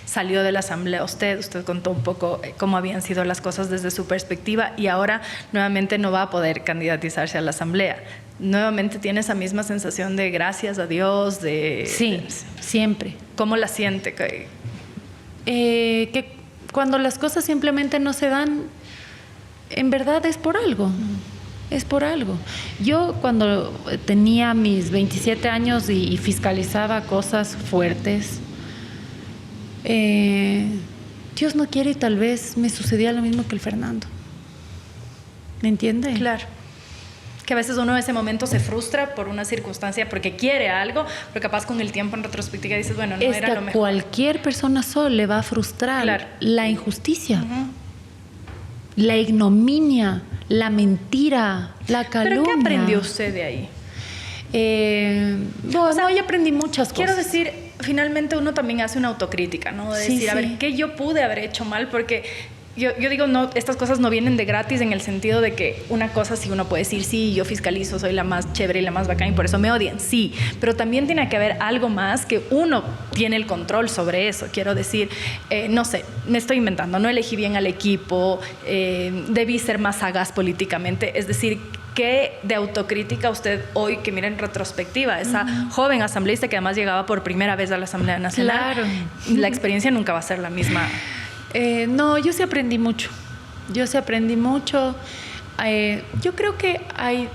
salió de la asamblea usted contó un poco cómo habían sido las cosas desde su perspectiva y ahora nuevamente no va a poder candidatizarse a la asamblea. Nuevamente tiene esa misma sensación de gracias a Dios, Sí, siempre. ¿Cómo la siente? Que cuando las cosas simplemente no se dan, en verdad es por algo. Es por algo. Yo cuando tenía mis 27 años y fiscalizaba cosas fuertes, Dios no quiere y tal vez me sucedía lo mismo que el Fernando. ¿Me entiende? Claro. Que a veces uno en ese momento se frustra por una circunstancia porque quiere algo, pero capaz con el tiempo en retrospectiva dices, bueno, no era lo mejor. Cualquier persona sola le va a frustrar la injusticia, la ignominia, la mentira, la calumnia. ¿Pero qué aprendió usted de ahí? Bueno, yo aprendí muchas cosas. Quiero decir, finalmente uno también hace una autocrítica, ¿no? De decir, a ver, ¿qué yo pude haber hecho mal? Porque yo digo, no, estas cosas no vienen de gratis en el sentido de que una cosa sí uno puede decir, sí, yo fiscalizo, soy la más chévere y la más bacán y por eso me odian, sí, pero también tiene que haber algo más que uno tiene el control sobre eso. Quiero decir, no sé, me estoy inventando, no elegí bien al equipo, debí ser más sagaz políticamente, es decir, ¿qué de autocrítica usted hoy, que mira en retrospectiva, esa joven asambleísta que además llegaba por primera vez a la Asamblea Nacional, la experiencia nunca va a ser la misma? No, yo sí aprendí mucho. Yo creo que hay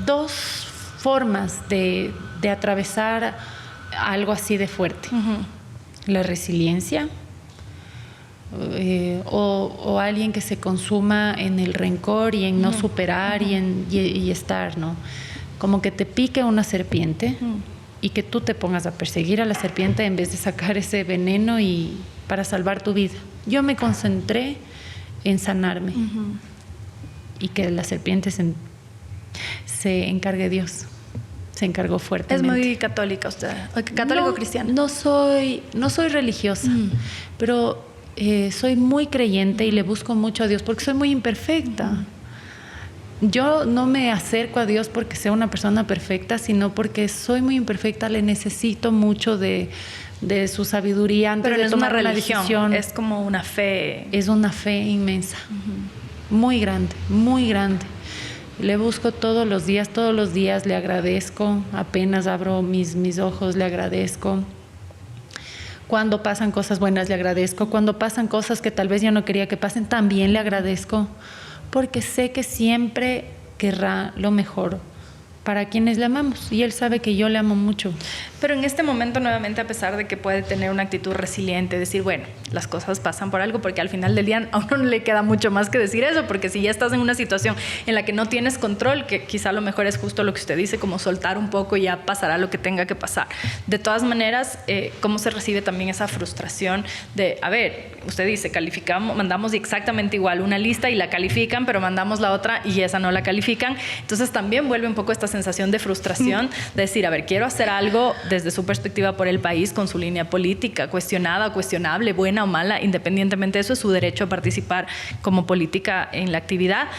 dos formas de atravesar algo así de fuerte. La resiliencia o alguien que se consuma en el rencor y en no superar y estar, ¿no? Como que te pique una serpiente y que tú te pongas a perseguir a la serpiente en vez de sacar ese veneno y para salvar tu vida. Yo me concentré en sanarme y que la serpiente se encargue Dios. Se encargó fuertemente. Es muy católica usted, católico cristiano. No soy religiosa, pero soy muy creyente y le busco mucho a Dios porque soy muy imperfecta. Yo no me acerco a Dios porque sea una persona perfecta, sino porque soy muy imperfecta, le necesito mucho de su sabiduría antes de tomar una religión. Es como una fe. Es una fe inmensa, muy grande, muy grande. Le busco todos los días le agradezco, apenas abro mis ojos le agradezco. Cuando pasan cosas buenas le agradezco, cuando pasan cosas que tal vez yo no quería que pasen también le agradezco, porque sé que siempre querrá lo mejor para quienes le amamos y él sabe que yo le amo mucho. Pero en este momento nuevamente, a pesar de que puede tener una actitud resiliente, decir, bueno, las cosas pasan por algo, porque al final del día a uno no le queda mucho más que decir eso, porque si ya estás en una situación en la que no tienes control, que quizá lo mejor es justo lo que usted dice, como soltar un poco y ya pasará lo que tenga que pasar. De todas maneras, ¿cómo se recibe también esa frustración de, a ver, usted dice, calificamos, mandamos exactamente igual una lista y la califican, pero mandamos la otra y esa no la califican? Entonces también vuelve un poco esta sensación de frustración, de decir, a ver, quiero hacer algo desde su perspectiva por el país, con su línea política, cuestionada o cuestionable, buena o mala, independientemente de eso, es su derecho a participar como política en la actividad,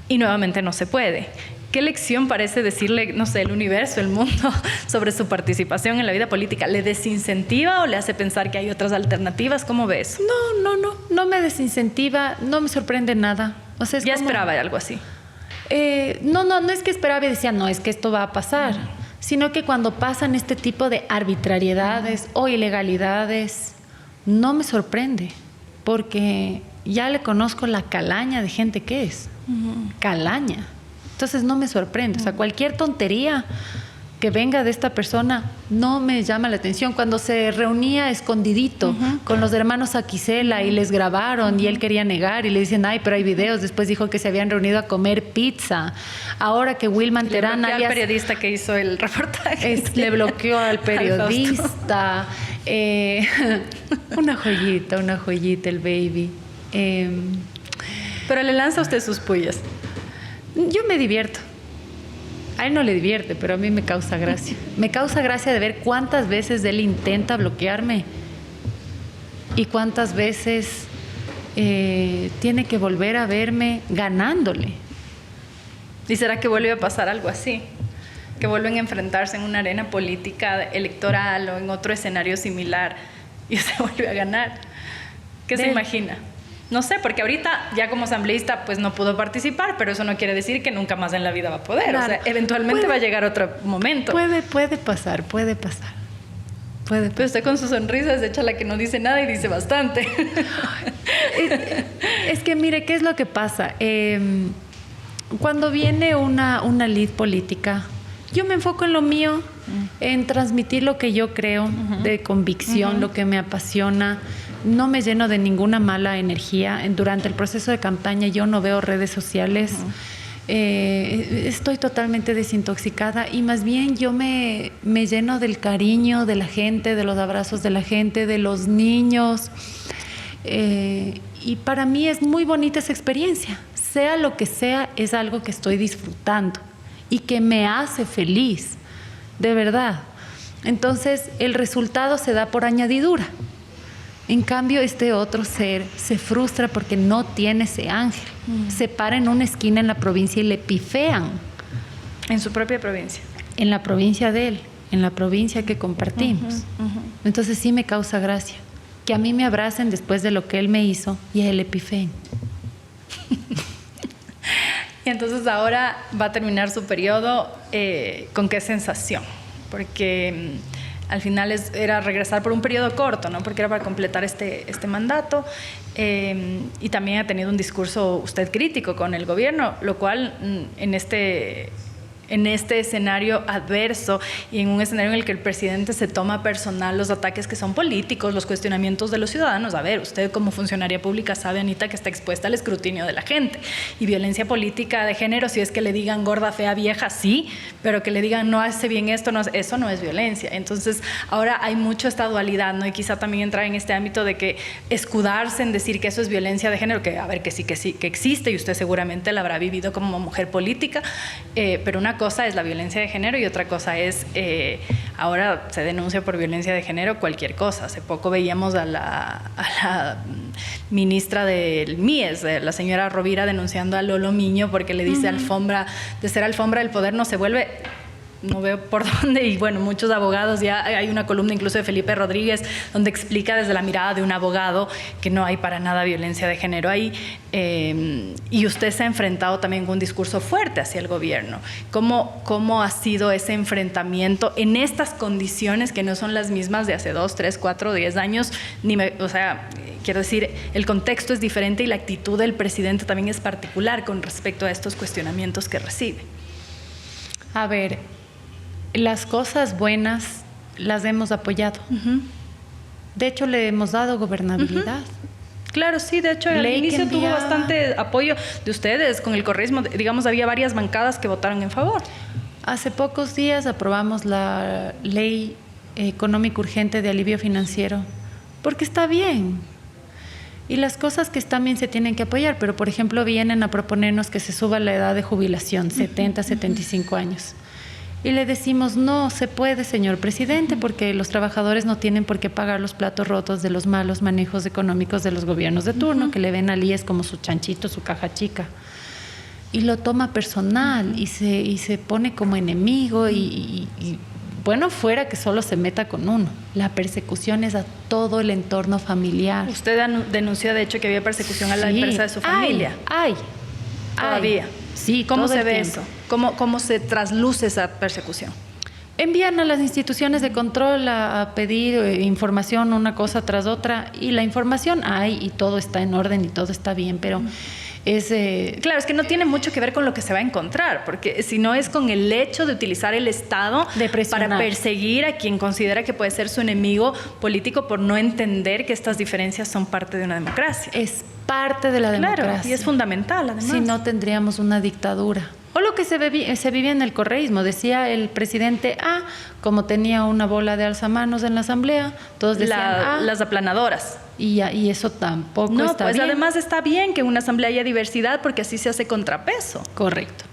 y nuevamente no se puede. ¿Qué lección parece decirle, no sé, el universo, el mundo, sobre su participación en la vida política? ¿Le desincentiva o le hace pensar que hay otras alternativas? ¿Cómo ves? No me desincentiva, no me sorprende nada. O sea, ¿Ya esperaba algo así? No es que esperaba y decía, no, es que esto va a pasar, sino que cuando pasan este tipo de arbitrariedades o ilegalidades, no me sorprende, porque ya le conozco la calaña de gente que es, calaña. Entonces no me sorprende, o sea, cualquier tontería que venga de esta persona no me llama la atención. Cuando se reunía escondidito con los hermanos Aquisela y les grabaron y él quería negar y le dicen, ay, pero hay videos, después dijo que se habían reunido a comer pizza. Ahora que Wilman Terán, alias, al periodista que hizo el reportaje, le bloqueó al periodista. Una joyita el baby. Pero le lanza a usted sus pullas. Yo me divierto. A él no le divierte, pero a mí me causa gracia. Me causa gracia de ver cuántas veces él intenta bloquearme y cuántas veces tiene que volver a verme ganándole. ¿Y será que vuelve a pasar algo así? Que vuelven a enfrentarse en una arena política électoral o en otro escenario similar y se vuelve a ganar. ¿Qué se imagina? No sé, porque ahorita ya como asambleísta pues no pudo participar, pero eso no quiere decir que nunca más en la vida va a poder. Claro. O sea, eventualmente va a llegar otro momento. Puede pasar. Pero usted con su sonrisa es hecha la que no dice nada y dice bastante. Es que mire, ¿qué es lo que pasa? Cuando viene una lead política, yo me enfoco en lo mío, en transmitir lo que yo creo, de convicción, lo que me apasiona. No me lleno de ninguna mala energía. Durante el proceso de campaña yo no veo redes sociales. Estoy totalmente desintoxicada y más bien yo me lleno del cariño de la gente, de los abrazos de la gente, de los niños. Y para mí es muy bonita esa experiencia. Sea lo que sea, es algo que estoy disfrutando y que me hace feliz, de verdad. Entonces, el resultado se da por añadidura. En cambio, este otro ser se frustra porque no tiene ese ángel. Se para en una esquina en la provincia y le pifean. En su propia provincia. En la provincia de él, en la provincia que compartimos. Entonces sí me causa gracia. Que a mí me abracen después de lo que él me hizo y a él le pifeen. Y entonces ahora va a terminar su periodo, ¿con qué sensación? Porque al final era regresar por un periodo corto, ¿no? Porque era para completar este mandato. Y también ha tenido un discurso usted crítico con el gobierno, lo cual en este escenario adverso y en un escenario en el que el presidente se toma personal los ataques que son políticos, los cuestionamientos de los ciudadanos. A ver, usted como funcionaria pública sabe, Anita, que está expuesta al escrutinio de la gente. Y violencia política de género, si es que le digan gorda, fea, vieja, sí, pero que le digan no hace bien esto, no, eso no es violencia. Entonces ahora hay mucho esta dualidad, ¿no? Y quizá también entrar en este ámbito de que escudarse en decir que eso es violencia de género, que a ver, que sí, que existe y usted seguramente la habrá vivido como mujer política, pero una cosa es la violencia de género y otra cosa es, ahora se denuncia por violencia de género cualquier cosa. Hace poco veíamos a la ministra del MIES, la señora Rovira, denunciando a Lolo Miño porque le dice de ser alfombra del poder no se vuelve. No veo por dónde, y bueno, muchos abogados, ya hay una columna incluso de Felipe Rodríguez donde explica desde la mirada de un abogado que no hay para nada violencia de género ahí, y usted se ha enfrentado también con un discurso fuerte hacia el gobierno. ¿Cómo ha sido ese enfrentamiento en estas condiciones que no son las mismas de hace 2, 3, 4, 10 años? O sea, quiero decir, el contexto es diferente y la actitud del presidente también es particular con respecto a estos cuestionamientos que recibe. A ver, las cosas buenas las hemos apoyado. De hecho, le hemos dado gobernabilidad. Claro, sí, de hecho, al inicio tuvo bastante apoyo de ustedes con el correísmo. Digamos, había varias bancadas que votaron en favor. Hace pocos días aprobamos la ley económica urgente de alivio financiero, porque está bien. Y las cosas que están bien se tienen que apoyar, pero por ejemplo vienen a proponernos que se suba la edad de jubilación, 70, 75 años. Y le decimos, no se puede, señor presidente, porque los trabajadores no tienen por qué pagar los platos rotos de los malos manejos económicos de los gobiernos de turno, que le ven al IES como su chanchito, su caja chica. Y lo toma personal y se pone como enemigo y bueno, fuera que solo se meta con uno. La persecución es a todo el entorno familiar. Usted denunció, de hecho, que había persecución a la empresa de su familia. Todavía. Sí, ¿Cómo se ve eso? ¿Cómo se trasluce esa persecución? Envían a las instituciones de control a pedir información una cosa tras otra, y la información hay y todo está en orden y todo está bien, pero claro, es que no tiene mucho que ver con lo que se va a encontrar, porque si no es con el hecho de utilizar el Estado para perseguir a quien considera que puede ser su enemigo político por no entender que estas diferencias son parte de una democracia. Es parte de la democracia. Claro, y es fundamental, además. Si no, tendríamos una dictadura. O lo que se vivía en el correísmo. Decía el presidente, como tenía una bola de alzamanos en la asamblea, todos decían, las aplanadoras. Y eso tampoco No, está pues bien. además está bien que en una asamblea haya diversidad porque así se hace contrapeso. Correcto.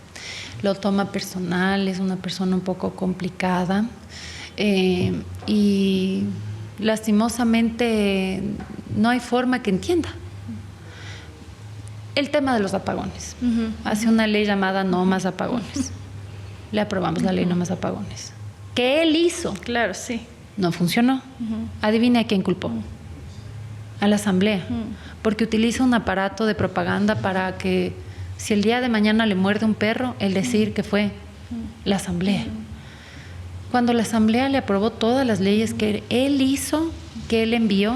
Lo toma personal, es una persona un poco complicada y lastimosamente no hay forma que entienda. El tema de los apagones. Hace una ley llamada No Más Apagones. Le aprobamos la ley No Más Apagones. ¿Qué él hizo? Claro, sí. No funcionó. Adivine a quién culpó. A la asamblea. Porque utiliza un aparato de propaganda para que si el día de mañana le muerde un perro, el decir que fue la asamblea. Cuando la asamblea le aprobó todas las leyes que él hizo, que él envió,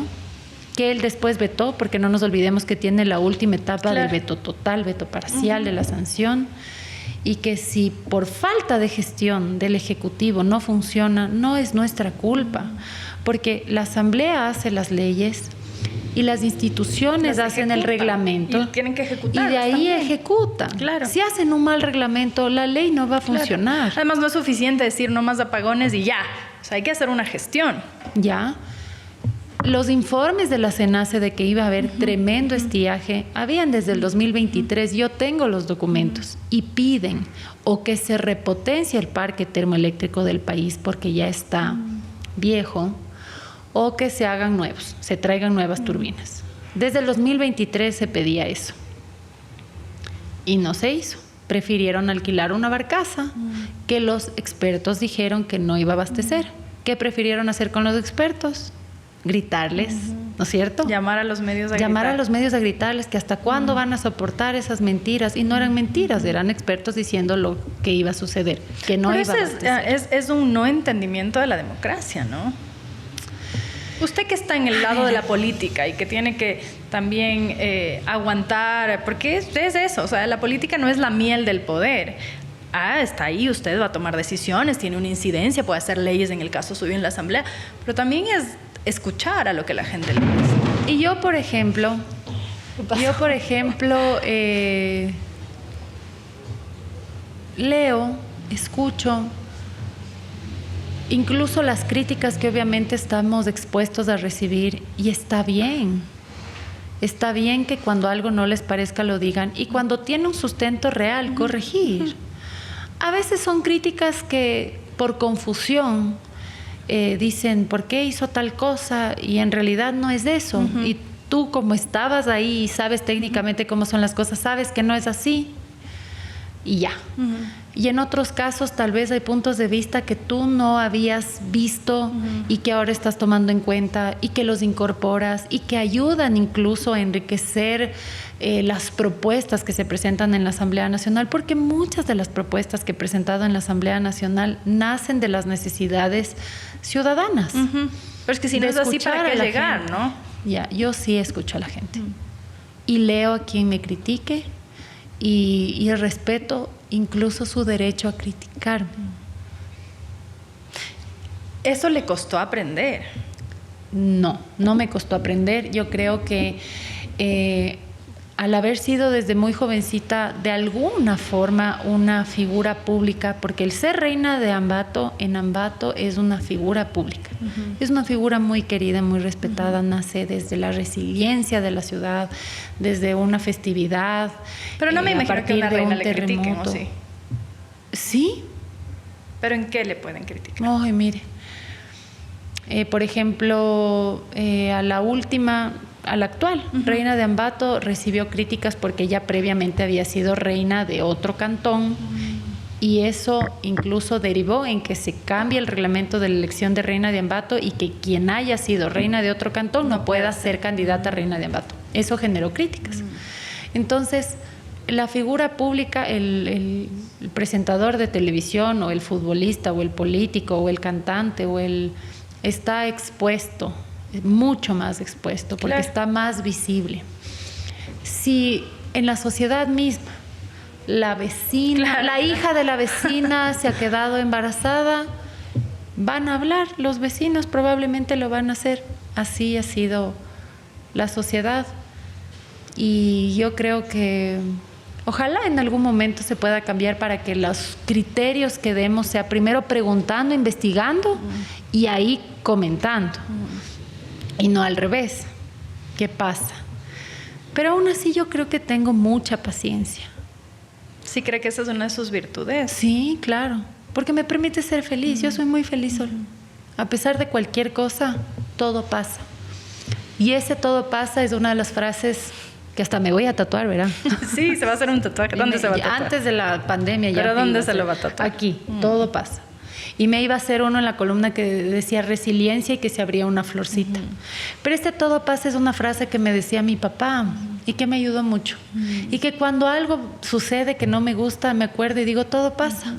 que él después vetó, porque no nos olvidemos que tiene la última etapa del veto total, veto parcial de la sanción, y que si por falta de gestión del Ejecutivo no funciona, no es nuestra culpa, porque la asamblea hace las leyes y las instituciones hacen el reglamento. Y tienen que ejecutar. Y de ahí también ejecutan. Claro. Si hacen un mal reglamento, la ley no va a funcionar. Además, no es suficiente decir no más apagones y ya. O sea, hay que hacer una gestión. Ya. Los informes de la CENACE de que iba a haber tremendo estiaje habían desde el 2023. Yo tengo los documentos y piden o que se repotencie el parque termoeléctrico del país porque ya está viejo, o que se hagan nuevos, se traigan nuevas turbinas. Desde el 2023 se pedía eso y no se hizo. Prefirieron alquilar una barcaza que los expertos dijeron que no iba a abastecer. ¿Qué prefirieron hacer con los expertos? Gritarles, ¿no es cierto? Llamar a los medios a Llamar gritar. a los medios a gritarles que hasta cuándo van a soportar esas mentiras. Y no eran mentiras, eran expertos diciendo lo que iba a suceder, que no Pero iba a abastecer. es un no entendimiento de la democracia, ¿no? Usted que está en el lado de la política y que tiene que también aguantar, porque es eso, o sea, la política no es la miel del poder. Está ahí, usted va a tomar decisiones, tiene una incidencia, puede hacer leyes en el caso suyo en la asamblea, pero también es escuchar a lo que la gente le dice. Y yo, por ejemplo, leo, escucho, incluso las críticas que obviamente estamos expuestos a recibir, y está bien. Está bien que cuando algo no les parezca lo digan y cuando tiene un sustento real, corregir. A veces son críticas que por confusión dicen, ¿por qué hizo tal cosa? Y en realidad no es eso. Y tú, como estabas ahí y sabes técnicamente cómo son las cosas, sabes que no es así. Y ya. Y en otros casos tal vez hay puntos de vista que tú no habías visto y que ahora estás tomando en cuenta y que los incorporas y que ayudan incluso a enriquecer las propuestas que se presentan en la Asamblea Nacional, porque muchas de las propuestas que he presentado en la Asamblea Nacional nacen de las necesidades ciudadanas. Pero es que si no es así, ¿para qué llegar, gente, no? Ya, yo sí escucho a la gente y leo a quien me critique y respeto incluso su derecho a criticarme. ¿Eso le costó aprender? No me costó aprender. Yo creo que al haber sido desde muy jovencita de alguna forma una figura pública, porque el ser reina de Ambato en Ambato es una figura pública, es una figura muy querida, muy respetada, nace desde la resiliencia de la ciudad, desde una festividad. Pero no me imagino que una reina le critiquen, terremoto. ¿o sí? Sí. ¿Pero en qué le pueden criticar? Ay, mire. Por ejemplo, a la actual reina de Ambato recibió críticas porque ella previamente había sido reina de otro cantón y eso incluso derivó en que se cambie el reglamento de la elección de reina de Ambato y que quien haya sido reina de otro cantón no pueda ser candidata a reina de Ambato. Eso generó críticas. Entonces, la figura pública, el presentador de televisión o el futbolista o el político o el cantante está expuesto, mucho más expuesto, porque está más visible. Si en la sociedad misma la vecina, la hija de la vecina se ha quedado embarazada, van a hablar, los vecinos probablemente lo van a hacer. Así ha sido la sociedad. Y yo creo que ojalá en algún momento se pueda cambiar para que los criterios que demos sea primero preguntando, investigando y ahí comentando. Y no al revés. ¿qué pasa? Pero aún así yo creo que tengo mucha paciencia. ¿Sí cree que esa es una de sus virtudes? Sí, claro, porque me permite ser feliz. Yo soy muy feliz sola. A pesar de cualquier cosa, todo pasa. Y ese todo pasa es una de las frases que hasta me voy a tatuar, ¿verdad? Sí, se va a hacer un tatuaje. ¿Dónde se va a tatuar? Antes de la pandemia ya. ¿Pero dónde se lo va a tatuar? Aquí, todo pasa. Y me iba a hacer uno en la columna que decía resiliencia y que se abría una florcita. Pero este todo pasa es una frase que me decía mi papá y que me ayudó mucho. Y que cuando algo sucede que no me gusta, me acuerdo y digo, todo pasa.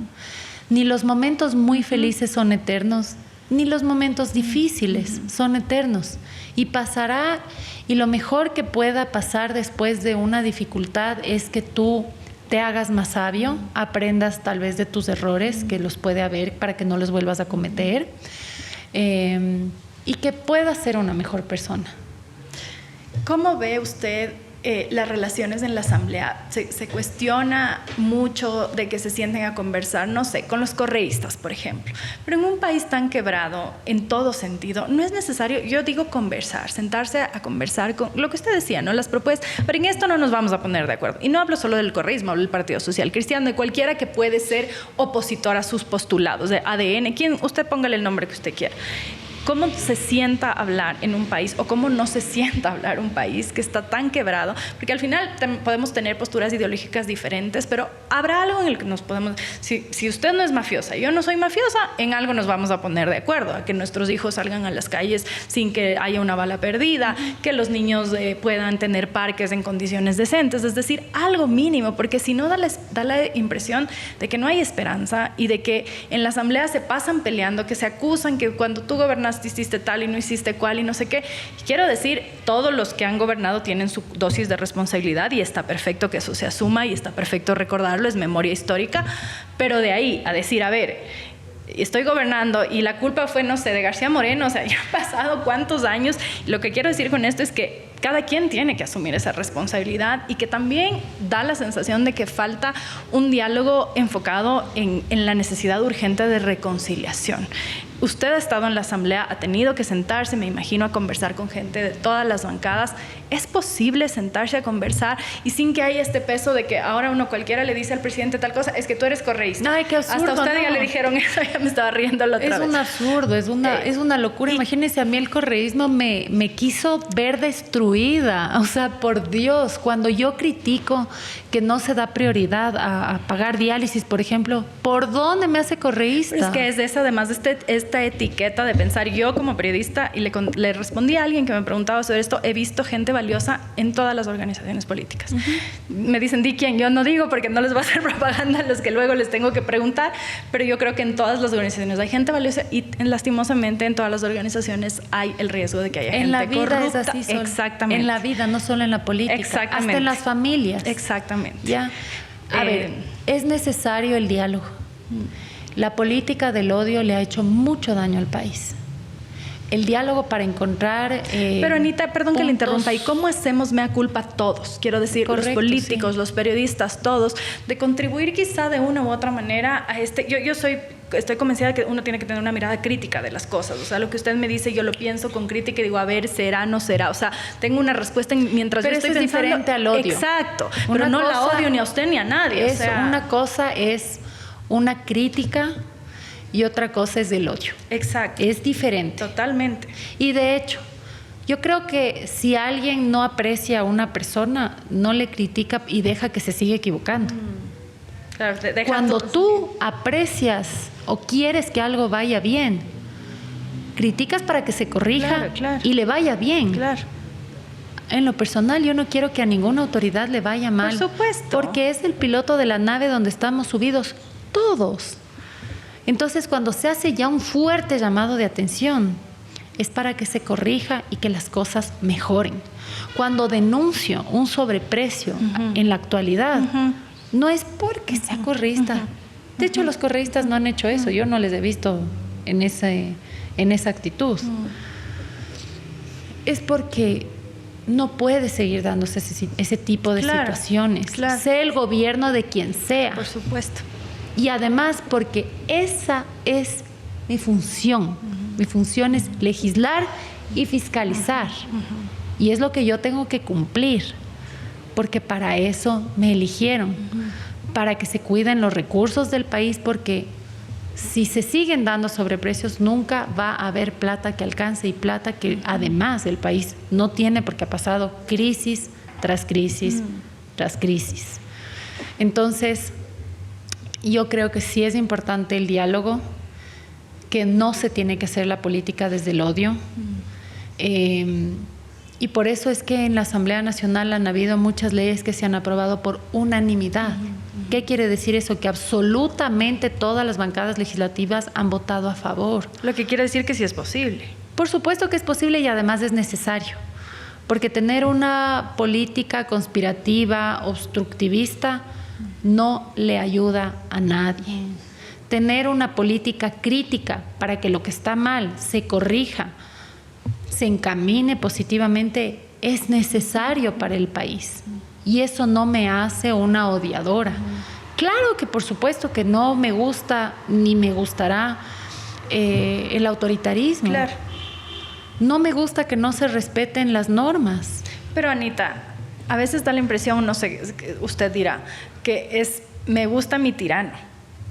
Ni los momentos muy felices son eternos, ni los momentos difíciles son eternos. Y pasará, y lo mejor que pueda pasar después de una dificultad es que tú te hagas más sabio, aprendas tal vez de tus errores, que los puede haber para que no los vuelvas a cometer, y que puedas ser una mejor persona. ¿Cómo ve usted las relaciones en la asamblea? Se cuestiona mucho de que se sienten a conversar, no sé, con los correístas, por ejemplo. Pero en un país tan quebrado, en todo sentido, no es necesario, yo digo conversar, sentarse a conversar con lo que usted decía, ¿no? Las propuestas, pero en esto no nos vamos a poner de acuerdo. Y no hablo solo del correísmo, hablo del Partido Social Cristiano, de cualquiera que puede ser opositor a sus postulados, de ADN, usted póngale el nombre que usted quiera. ¿Cómo se sienta a hablar en un país o cómo no se sienta a hablar un país que está tan quebrado? Porque al final podemos tener posturas ideológicas diferentes, pero habrá algo en el que nos podemos... Si usted no es mafiosa y yo no soy mafiosa, en algo nos vamos a poner de acuerdo, a que nuestros hijos salgan a las calles sin que haya una bala perdida, que los niños puedan tener parques en condiciones decentes, es decir, algo mínimo, porque si no da la impresión de que no hay esperanza y de que en la asamblea se pasan peleando, que se acusan, que cuando tú gobernaste hiciste tal y no hiciste cual y no sé qué. Y quiero decir, todos los que han gobernado tienen su dosis de responsabilidad y está perfecto que eso se asuma y está perfecto recordarlo, es memoria histórica, pero de ahí a decir, a ver, estoy gobernando y la culpa fue, no sé, de García Moreno, o sea, ya han pasado cuántos años. Lo que quiero decir con esto es que cada quien tiene que asumir esa responsabilidad y que también da la sensación de que falta un diálogo enfocado en la necesidad urgente de reconciliación. Usted ha estado en la asamblea, ha tenido que sentarse, me imagino, a conversar con gente de todas las bancadas. ¿Es posible sentarse a conversar y sin que haya este peso de que ahora uno cualquiera le dice al presidente tal cosa? Es que tú eres correísta. Ay, qué absurdo. Hasta usted no. Ya le dijeron eso, ya me estaba riendo la otra vez. Es un absurdo, es una locura. Imagínense, a mí el correísmo me quiso ver destruida. O sea, por Dios, cuando yo critico que no se da prioridad a pagar diálisis, por ejemplo, ¿por dónde me hace correísta? Pero es que es eso, además de esta etiqueta de pensar, yo como periodista, y le respondí a alguien que me preguntaba sobre esto, he visto gente valiosa en todas las organizaciones políticas. Me dicen, di quién, yo no digo porque no les voy a hacer propaganda a los que luego les tengo que preguntar, pero yo creo que en todas las organizaciones hay gente valiosa y lastimosamente en todas las organizaciones hay el riesgo de que haya gente corrupta. En la vida es así, Sol. Exactamente. En la vida, no solo en la política, exactamente. hasta en las familias. Exactamente. ¿Ya? A ver, es necesario el diálogo. La política del odio le ha hecho mucho daño al país. El diálogo para encontrar pero Anita, perdón puntos... que le interrumpa, ¿y cómo hacemos mea culpa todos? Quiero decir, correcto, los políticos, sí, los periodistas, todos, de contribuir quizá de una u otra manera a este... Estoy convencida de que uno tiene que tener una mirada crítica de las cosas. O sea, lo que usted me dice, yo lo pienso con crítica y digo, a ver, ¿será, no será? O sea, tengo una respuesta mientras pero yo estoy pensando... Pero es diferente al odio. Exacto. Pero no la odio ni a usted ni a nadie. O sea, una cosa es una crítica y otra cosa es el odio. Exacto. Es diferente. Totalmente. Y de hecho, yo creo que si alguien no aprecia a una persona, no le critica y deja que se siga equivocando. Claro, cuando tú aprecias o quieres que algo vaya bien, criticas para que se corrija, claro, claro, y le vaya bien. Claro. En lo personal, yo no quiero que a ninguna autoridad le vaya mal. Por supuesto. Porque es el piloto de la nave donde estamos subidos todos. Entonces, cuando se hace ya un fuerte llamado de atención, es para que se corrija y que las cosas mejoren. Cuando denuncio un sobreprecio en la actualidad, no es porque sea correísta. De hecho, los correístas no han hecho eso. Yo no les he visto en esa actitud. Es porque no puede seguir dándose ese tipo de situaciones. Claro. Sea el gobierno de quien sea. Por supuesto. Y además porque esa es mi función. Mi función es legislar y fiscalizar. Y es lo que yo tengo que cumplir, porque para eso me eligieron, para que se cuiden los recursos del país, porque si se siguen dando sobreprecios, nunca va a haber plata que alcance, y plata que además el país no tiene, porque ha pasado crisis tras crisis tras crisis. Entonces, yo creo que sí es importante el diálogo, que no se tiene que hacer la política desde el odio. Y por eso es que en la Asamblea Nacional han habido muchas leyes que se han aprobado por unanimidad. ¿Qué quiere decir eso? Que absolutamente todas las bancadas legislativas han votado a favor. Lo que quiere decir que sí es posible. Por supuesto que es posible, y además es necesario. Porque tener una política conspirativa, obstructivista, no le ayuda a nadie. Tener una política crítica para que lo que está mal se corrija, se encamine positivamente, es necesario para el país. Y eso no me hace una odiadora. Claro que por supuesto que no me gusta ni me gustará el autoritarismo. Claro. No me gusta que no se respeten las normas. Pero Anita, a veces da la impresión, no sé, usted dirá, que me gusta mi tirano.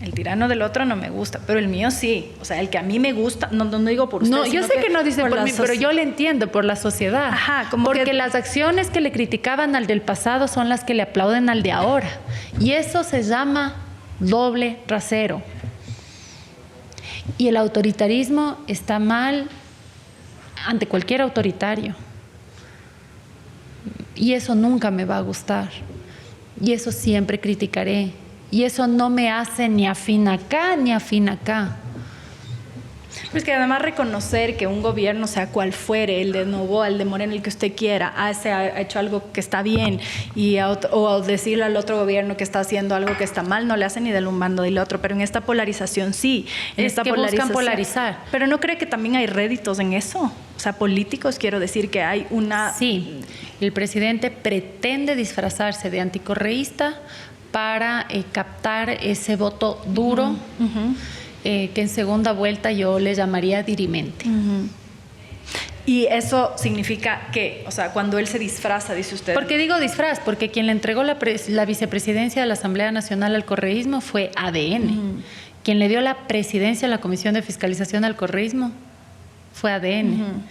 El tirano del otro no me gusta, pero el mío sí. O sea, el que a mí me gusta, no digo por usted. No, yo sé que no dice por mí, pero yo le entiendo, por la sociedad. Ajá, como porque que las acciones que le criticaban al del pasado son las que le aplauden al de ahora. Y eso se llama doble rasero. Y el autoritarismo está mal ante cualquier autoritario. Y eso nunca me va a gustar. Y eso siempre criticaré. Y eso no me hace ni afín acá ni afín acá. Pues que además reconocer que un gobierno, sea cual fuere, el de Noboa, el de Moreno, el que usted quiera, ha hecho algo que está bien, o decirle al otro gobierno que está haciendo algo que está mal, no le hace ni del un bando ni del otro. Pero en esta polarización sí. Buscan polarizar. Pero ¿no cree que también hay réditos en eso? O sea, políticos, quiero decir que hay una... Sí, el presidente pretende disfrazarse de anticorreísta para captar ese voto duro, que en segunda vuelta yo le llamaría dirimente. ¿Y eso significa qué? O sea, cuando él se disfraza, dice usted... ¿Por qué digo disfraz? Porque quien le entregó la vicepresidencia de la Asamblea Nacional al correísmo fue ADN. Quien le dio la presidencia a la Comisión de Fiscalización al correísmo fue ADN.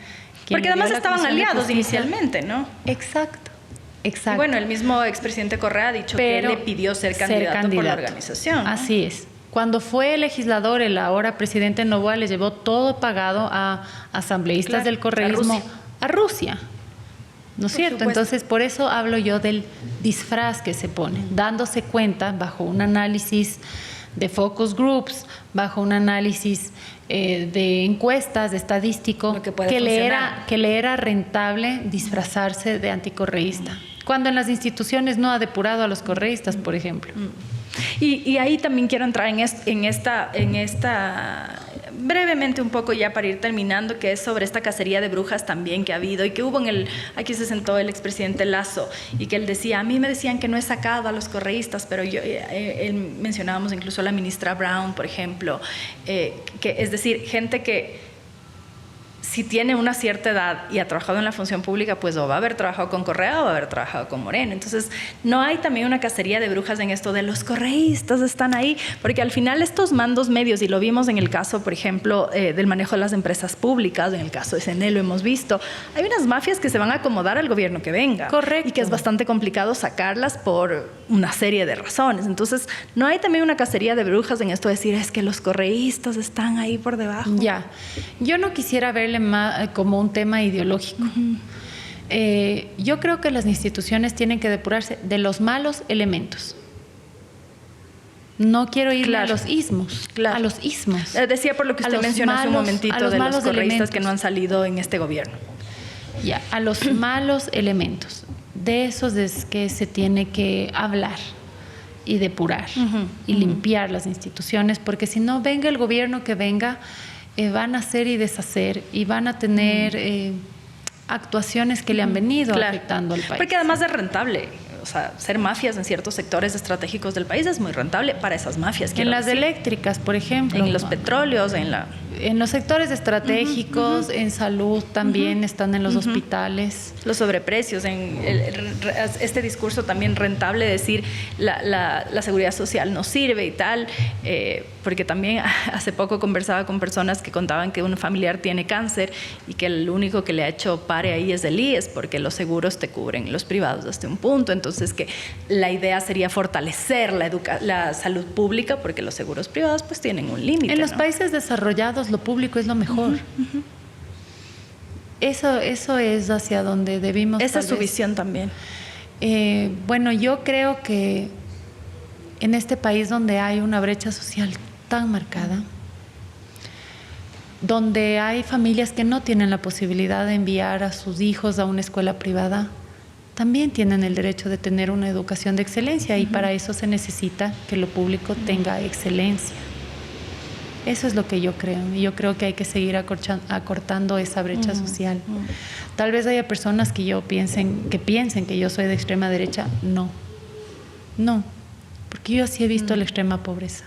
Porque además estaban aliados inicialmente, ¿no? Exacto. Exacto. Y bueno, el mismo expresidente Correa ha dicho que él le pidió ser candidato por la organización, ¿no? Así es. Cuando fue legislador, el ahora presidente Noboa le llevó todo pagado a asambleístas del correísmo a Rusia. ¿No es cierto? Entonces, por eso hablo yo del disfraz que se pone, dándose cuenta bajo un análisis de focus groups, bajo un análisis de encuestas, de estadístico, que le era rentable disfrazarse de anticorreísta, cuando en las instituciones no ha depurado a los correístas, por ejemplo. Y ahí también quiero entrar en esta brevemente un poco ya para ir terminando, que es sobre esta cacería de brujas también que ha habido y que hubo aquí se sentó el expresidente Lasso y que él decía, a mí me decían que no he sacado a los correístas, pero mencionábamos incluso a la ministra Brown, por ejemplo, que es decir, gente que si tiene una cierta edad y ha trabajado en la función pública, pues o va a haber trabajado con Correa o va a haber trabajado con Moreno. Entonces, no hay también una cacería de brujas en esto de los correístas están ahí, porque al final estos mandos medios, y lo vimos en el caso, por ejemplo, del manejo de las empresas públicas, en el caso de CNE lo hemos visto, hay unas mafias que se van a acomodar al gobierno que venga. Correcto. Y que es bastante complicado sacarlas por una serie de razones. Entonces, no hay también una cacería de brujas en esto de decir, es que los correístas están ahí por debajo. Ya, yo no quisiera verle como un tema ideológico. Yo creo que las instituciones tienen que depurarse de los malos elementos. No quiero irme a los ismos. Claro. A los ismos. Decía por lo que usted mencionó hace un momentito de los correístas que no han salido en este gobierno. Ya, a los malos elementos. De esos es que se tiene que hablar y depurar y limpiar las instituciones, porque si no, venga el gobierno que venga, van a hacer y deshacer y van a tener actuaciones que le han venido afectando al país. Porque además es rentable. o sea, ser mafias en ciertos sectores estratégicos del país es muy rentable para esas mafias. En las eléctricas, por ejemplo. En los petróleos, en los sectores estratégicos, en salud también, están en los hospitales. Los sobreprecios, este discurso también rentable de decir la seguridad social no sirve y tal, porque también hace poco conversaba con personas que contaban que un familiar tiene cáncer y que el único que le ha hecho pare ahí es el IES, porque los seguros te cubren los privados hasta un punto. Entonces que la idea sería fortalecer la salud pública, porque los seguros privados pues tienen un límite. En los países desarrollados lo público es lo mejor. Eso es hacia donde debimos. Esa es su visión también. Bueno, yo creo que en este país donde hay una brecha social tan marcada, donde hay familias que no tienen la posibilidad de enviar a sus hijos a una escuela privada, también tienen el derecho de tener una educación de excelencia, y para eso se necesita que lo público tenga excelencia. Eso es lo que yo creo, y yo creo que hay que seguir acortando esa brecha social. Tal vez haya personas que piensen que yo soy de extrema derecha. No, porque yo sí he visto la extrema pobreza.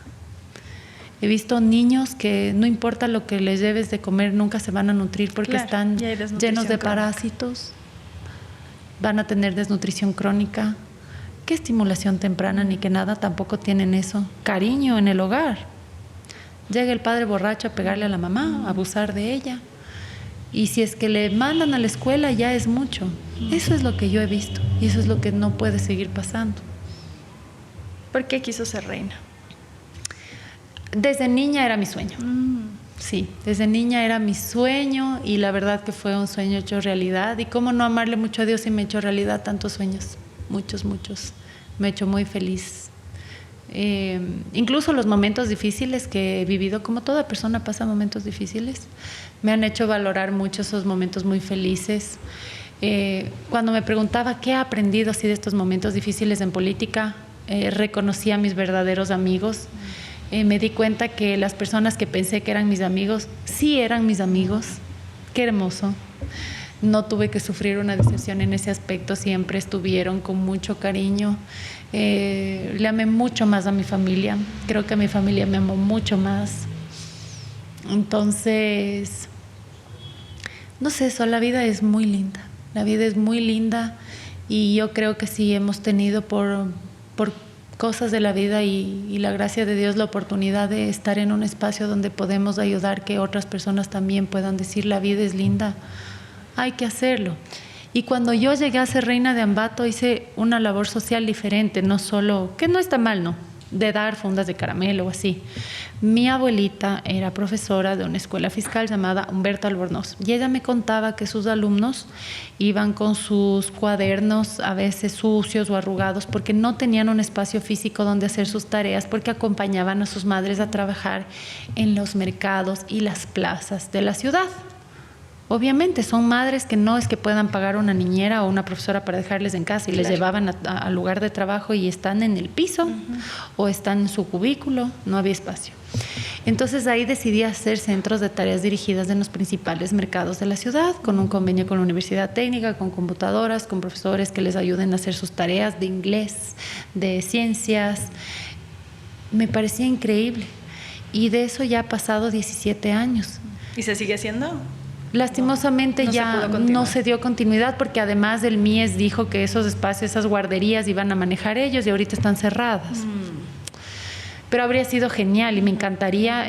He visto niños que no importa lo que les lleves de comer, nunca se van a nutrir porque están llenos de parásitos, van a tener desnutrición crónica. ¿Qué estimulación temprana ni que nada? Tampoco tienen eso. Cariño en el hogar. Llega el padre borracho a pegarle a la mamá, a abusar de ella. Y si es que le mandan a la escuela, ya es mucho. Eso es lo que yo he visto, y eso es lo que no puede seguir pasando. ¿Por qué quiso ser reina? Desde niña era mi sueño. Sí, desde niña era mi sueño, y la verdad que fue un sueño hecho realidad. Y cómo no amarle mucho a Dios si me he hecho realidad tantos sueños. Muchos. Me he hecho muy feliz. Incluso los momentos difíciles que he vivido, como toda persona pasa momentos difíciles, me han hecho valorar mucho esos momentos muy felices. Cuando me preguntaba qué he aprendido así de estos momentos difíciles en política, reconocí a mis verdaderos amigos. Me di cuenta que las personas que pensé que eran mis amigos, sí eran mis amigos. Qué hermoso. No tuve que sufrir una decepción en ese aspecto, siempre estuvieron con mucho cariño. Le amé mucho más a mi familia, creo que mi familia me amó mucho más. Entonces, no sé, la vida es muy linda, y yo creo que sí hemos tenido por cosas de la vida y la gracia de Dios la oportunidad de estar en un espacio donde podemos ayudar que otras personas también puedan decir la vida es linda, hay que hacerlo. Y cuando yo llegué a ser reina de Ambato, hice una labor social diferente, no solo, que no está mal, no, de dar fundas de caramelo o así. Mi abuelita era profesora de una escuela fiscal llamada Humberto Albornoz, y ella me contaba que sus alumnos iban con sus cuadernos a veces sucios o arrugados porque no tenían un espacio físico donde hacer sus tareas, porque acompañaban a sus madres a trabajar en los mercados y las plazas de la ciudad. Obviamente son madres que no es que puedan pagar una niñera o una profesora para dejarles en casa, y les llevaban al lugar de trabajo y están en el piso o están en su cubículo, no había espacio. Entonces ahí decidí hacer centros de tareas dirigidas en los principales mercados de la ciudad, con un convenio con la Universidad Técnica, con computadoras, con profesores que les ayuden a hacer sus tareas de inglés, de ciencias. Me parecía increíble, y de eso ya ha pasado 17 años. ¿Y se sigue haciendo? Lastimosamente no se dio continuidad, porque además el MIES dijo que esos espacios, esas guarderías iban a manejar ellos, y ahorita están cerradas. Pero habría sido genial, y me encantaría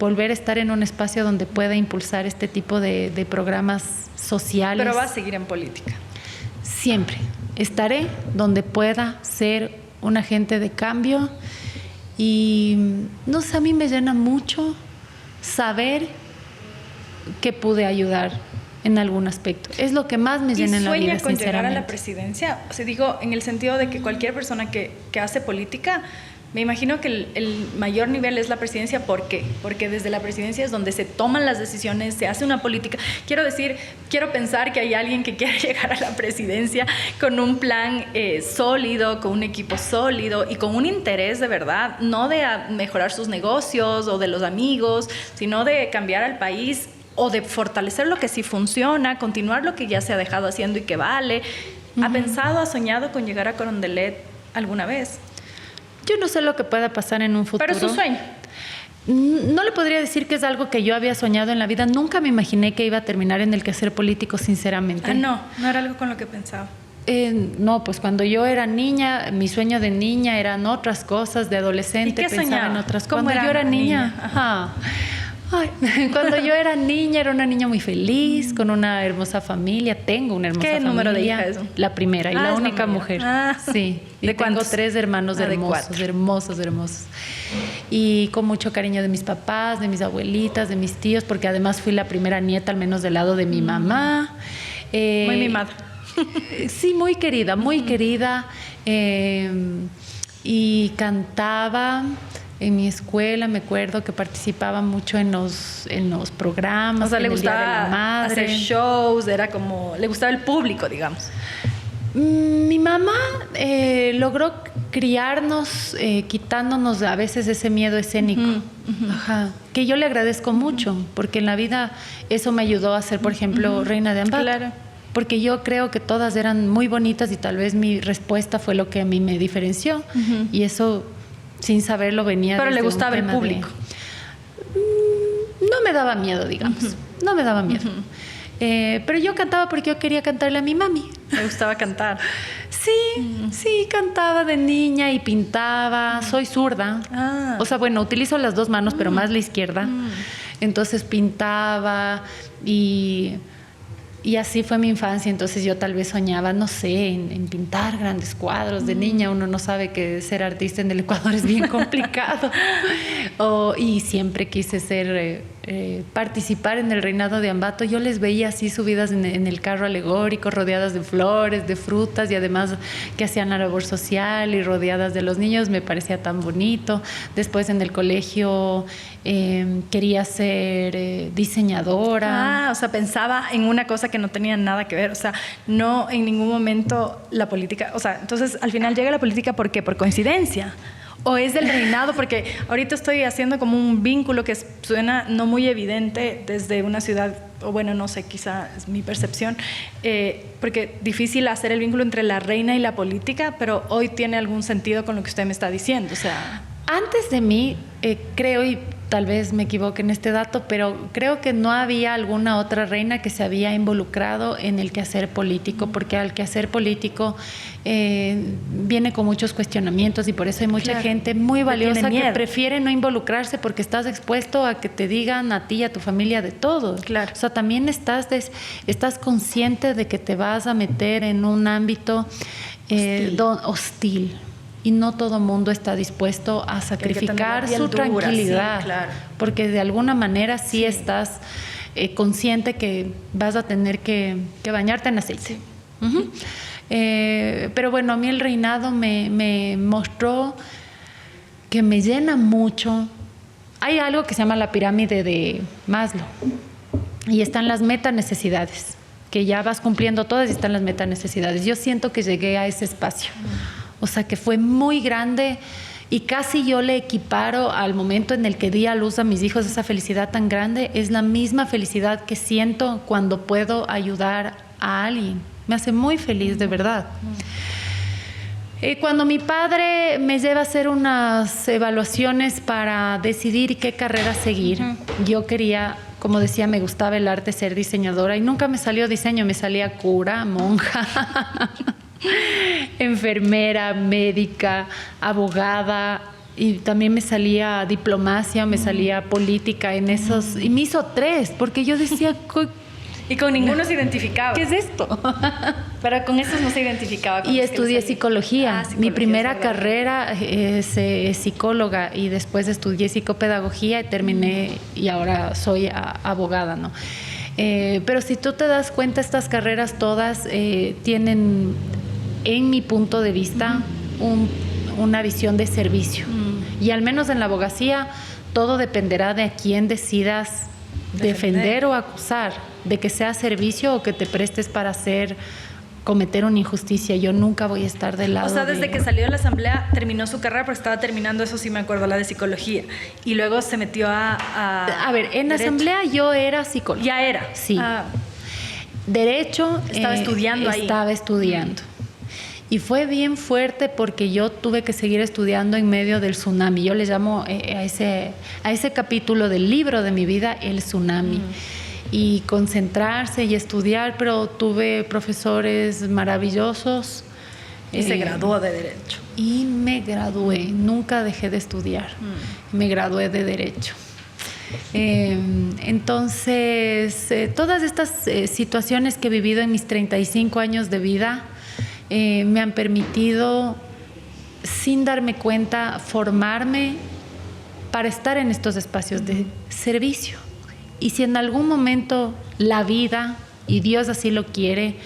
volver a estar en un espacio donde pueda impulsar este tipo de programas sociales. Pero va a seguir en política. Siempre estaré donde pueda ser un agente de cambio, y no sé, a mí me llena mucho saber que pude ayudar en algún aspecto. Es lo que más me llena en la vida, sinceramente. ¿Y sueña con llegar a la presidencia? O sea, digo, en el sentido de que cualquier persona que hace política, me imagino que el mayor nivel es la presidencia. ¿Por qué? Porque desde la presidencia es donde se toman las decisiones, se hace una política. Quiero pensar que hay alguien que quiera llegar a la presidencia con un plan sólido, con un equipo sólido y con un interés de verdad, no de mejorar sus negocios o de los amigos, sino de cambiar al país, o de fortalecer lo que sí funciona, continuar lo que ya se ha dejado haciendo y que vale. ¿Ha pensado, ha soñado con llegar a Carondelet alguna vez? Yo no sé lo que pueda pasar en un futuro. Pero es su sueño. No le podría decir que es algo que yo había soñado en la vida. Nunca me imaginé que iba a terminar en el quehacer político, sinceramente. No era algo con lo que pensaba. No, pues cuando yo era niña, mi sueño de niña eran otras cosas, de adolescente ¿Y qué pensaba soñaba? en otras cosas. ¿Cómo Cuando era yo era niña, Ajá. Ay, cuando yo era niña, era una niña muy feliz, con una hermosa familia. Tengo una hermosa familia. ¿Qué número de hija es? La primera y la es única la mujer. ¿De Sí. Y tengo cuántos? 3 hermanos de hermosos, 4. hermosos. Y con mucho cariño de mis papás, de mis abuelitas, de mis tíos, porque además fui la primera nieta, al menos del lado de mi mamá. Muy mimada. Sí, muy querida, muy querida. Y cantaba en mi escuela, me acuerdo que participaba mucho en los programas. O sea, le en el Día de la gustaba Madre. hacer shows, era como, le gustaba el público, digamos. Mi mamá logró criarnos quitándonos a veces ese miedo escénico. Ajá. Que yo le agradezco mucho, porque en la vida eso me ayudó a ser, por ejemplo, reina de Ambato. Claro. Porque yo creo que todas eran muy bonitas y tal vez mi respuesta fue lo que a mí me diferenció. Y eso, sin saberlo, venía Pero desde le gustaba un el tema público. No me daba miedo, digamos. No me daba miedo. Pero yo cantaba porque yo quería cantarle a mi mami. Me gustaba cantar. Sí, cantaba de niña y pintaba. Soy zurda. O sea, bueno, utilizo las 2 manos, pero más la izquierda. Entonces pintaba y así fue mi infancia. Entonces yo tal vez soñaba, no sé, en pintar grandes cuadros. De niña uno no sabe que ser artista en el Ecuador es bien complicado. Y siempre quise participar en el reinado de Ambato. Yo les veía así subidas en el carro alegórico, rodeadas de flores, de frutas y además que hacían la labor social y rodeadas de los niños. Me parecía tan bonito. Después en el colegio quería ser diseñadora. O sea, pensaba en una cosa que no tenía nada que ver. O sea, no en ningún momento la política. O sea, entonces al final llega la política, ¿por qué? ¿Por coincidencia? ¿O es del reinado? Porque ahorita estoy haciendo como un vínculo que suena no muy evidente desde una ciudad, o bueno, no sé, quizá es mi percepción, porque difícil hacer el vínculo entre la reina y la política, pero hoy tiene algún sentido con lo que usted me está diciendo. O sea, antes de mí, creo, y tal vez me equivoque en este dato, pero creo que no había alguna otra reina que se había involucrado en el quehacer político, porque al quehacer político viene con muchos cuestionamientos y por eso hay mucha gente muy valiosa que prefiere no involucrarse porque estás expuesto a que te digan a ti y a tu familia de todo. Claro. O sea, también estás consciente de que te vas a meter en un ámbito hostil. Y no todo mundo está dispuesto a sacrificar su tranquilidad, sí, claro. Porque de alguna manera sí estás consciente que vas a tener que bañarte en aceite. Sí. Pero bueno, a mí el reinado me mostró que me llena mucho. Hay algo que se llama la pirámide de Maslow y están las metanecesidades, que ya vas cumpliendo todas y están las metanecesidades. Yo siento que llegué a ese espacio. O sea, que fue muy grande y casi yo le equiparo al momento en el que di a luz a mis hijos. Esa felicidad tan grande es la misma felicidad que siento cuando puedo ayudar a alguien. Me hace muy feliz, de verdad. Cuando mi padre me lleva a hacer unas evaluaciones para decidir qué carrera seguir, yo quería, como decía, me gustaba el arte, ser diseñadora, y nunca me salió diseño, me salía cura, monja, enfermera, médica, abogada, y también me salía diplomacia, me salía política en esos, y me hizo 3, porque yo decía, y con ninguno se identificaba. ¿qué es esto? Pero con esos no se identificaba. Y estudié psicología. Mi primera carrera es psicóloga, y después estudié psicopedagogía y terminé, y ahora soy abogada, ¿no? Pero si tú te das cuenta, estas carreras todas tienen, en mi punto de vista, una visión de servicio. Y al menos en la abogacía, todo dependerá de a quién decidas defender o acusar, de que sea servicio o que te prestes para cometer una injusticia. Yo nunca voy a estar del lado. O sea, desde que salió de la asamblea terminó su carrera, porque estaba terminando, eso sí me acuerdo, la de psicología, y luego se metió a ver, en la asamblea yo era psicóloga. Ya era. Sí. Derecho. Estaba estudiando ahí. Estaba estudiando. Y fue bien fuerte porque yo tuve que seguir estudiando en medio del tsunami. Yo le llamo a ese capítulo del libro de mi vida el tsunami. Y concentrarse y estudiar, pero tuve profesores maravillosos. Y se graduó de Derecho. Y me gradué, nunca dejé de estudiar. Me gradué de Derecho. Entonces, todas estas situaciones que he vivido en mis 35 años de vida me han permitido, sin darme cuenta, formarme para estar en estos espacios de servicio. Y si en algún momento la vida, y Dios así lo quiere,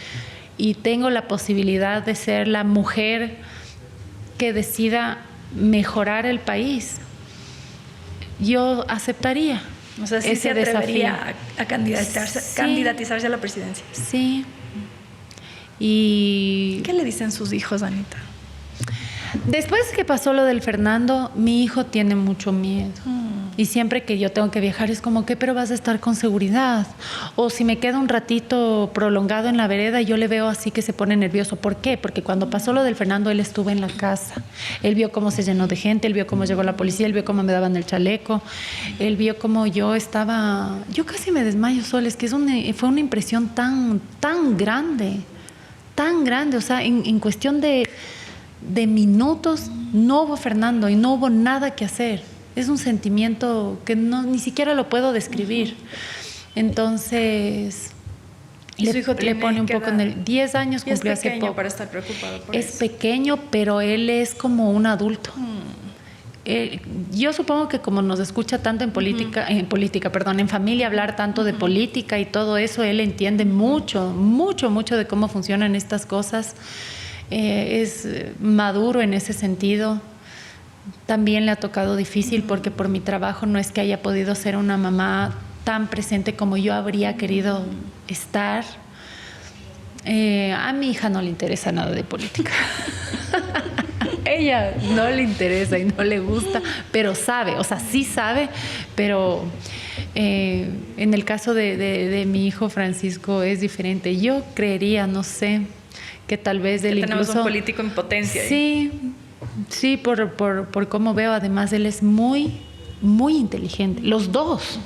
y tengo la posibilidad de ser la mujer que decida mejorar el país, yo aceptaría. O sea, sí ese se atrevería desafío. a candidatizarse a la presidencia. Sí. Y ¿qué le dicen sus hijos, Anita? después que pasó lo del Fernando, mi hijo tiene mucho miedo. Y siempre que yo tengo que viajar es como que, pero vas a estar con seguridad. O si me quedo un ratito prolongado en la vereda, yo le veo así que se pone nervioso. ¿Por qué? Porque cuando pasó lo del Fernando, él estuvo en la casa. Él vio cómo se llenó de gente, él vio cómo llegó la policía, él vio cómo me daban el chaleco, él vio cómo yo estaba... Yo casi me desmayo sola, es que fue una impresión tan grande, o sea, en cuestión de minutos no hubo Fernando y no hubo nada que hacer. Es un sentimiento que ni siquiera lo puedo describir. Entonces, ¿y su hijo le pone un poco en el... 10 años cumplió hace poco. Es pequeño para estar preocupado por es eso. Pequeño, pero él es como un adulto. Yo supongo que como nos escucha tanto en en familia hablar tanto de política y todo eso, él entiende mucho de cómo funcionan estas cosas. Es maduro en ese sentido. También le ha tocado difícil porque por mi trabajo no es que haya podido ser una mamá tan presente como yo habría querido estar. A mi hija no le interesa nada de política. Ella no le interesa y no le gusta, pero sabe, o sea, sí sabe, pero en el caso de mi hijo Francisco es diferente. Yo creería, no sé, que tal vez él tenemos incluso... un político en potencia. Sí, por cómo veo, además él es muy inteligente. Los dos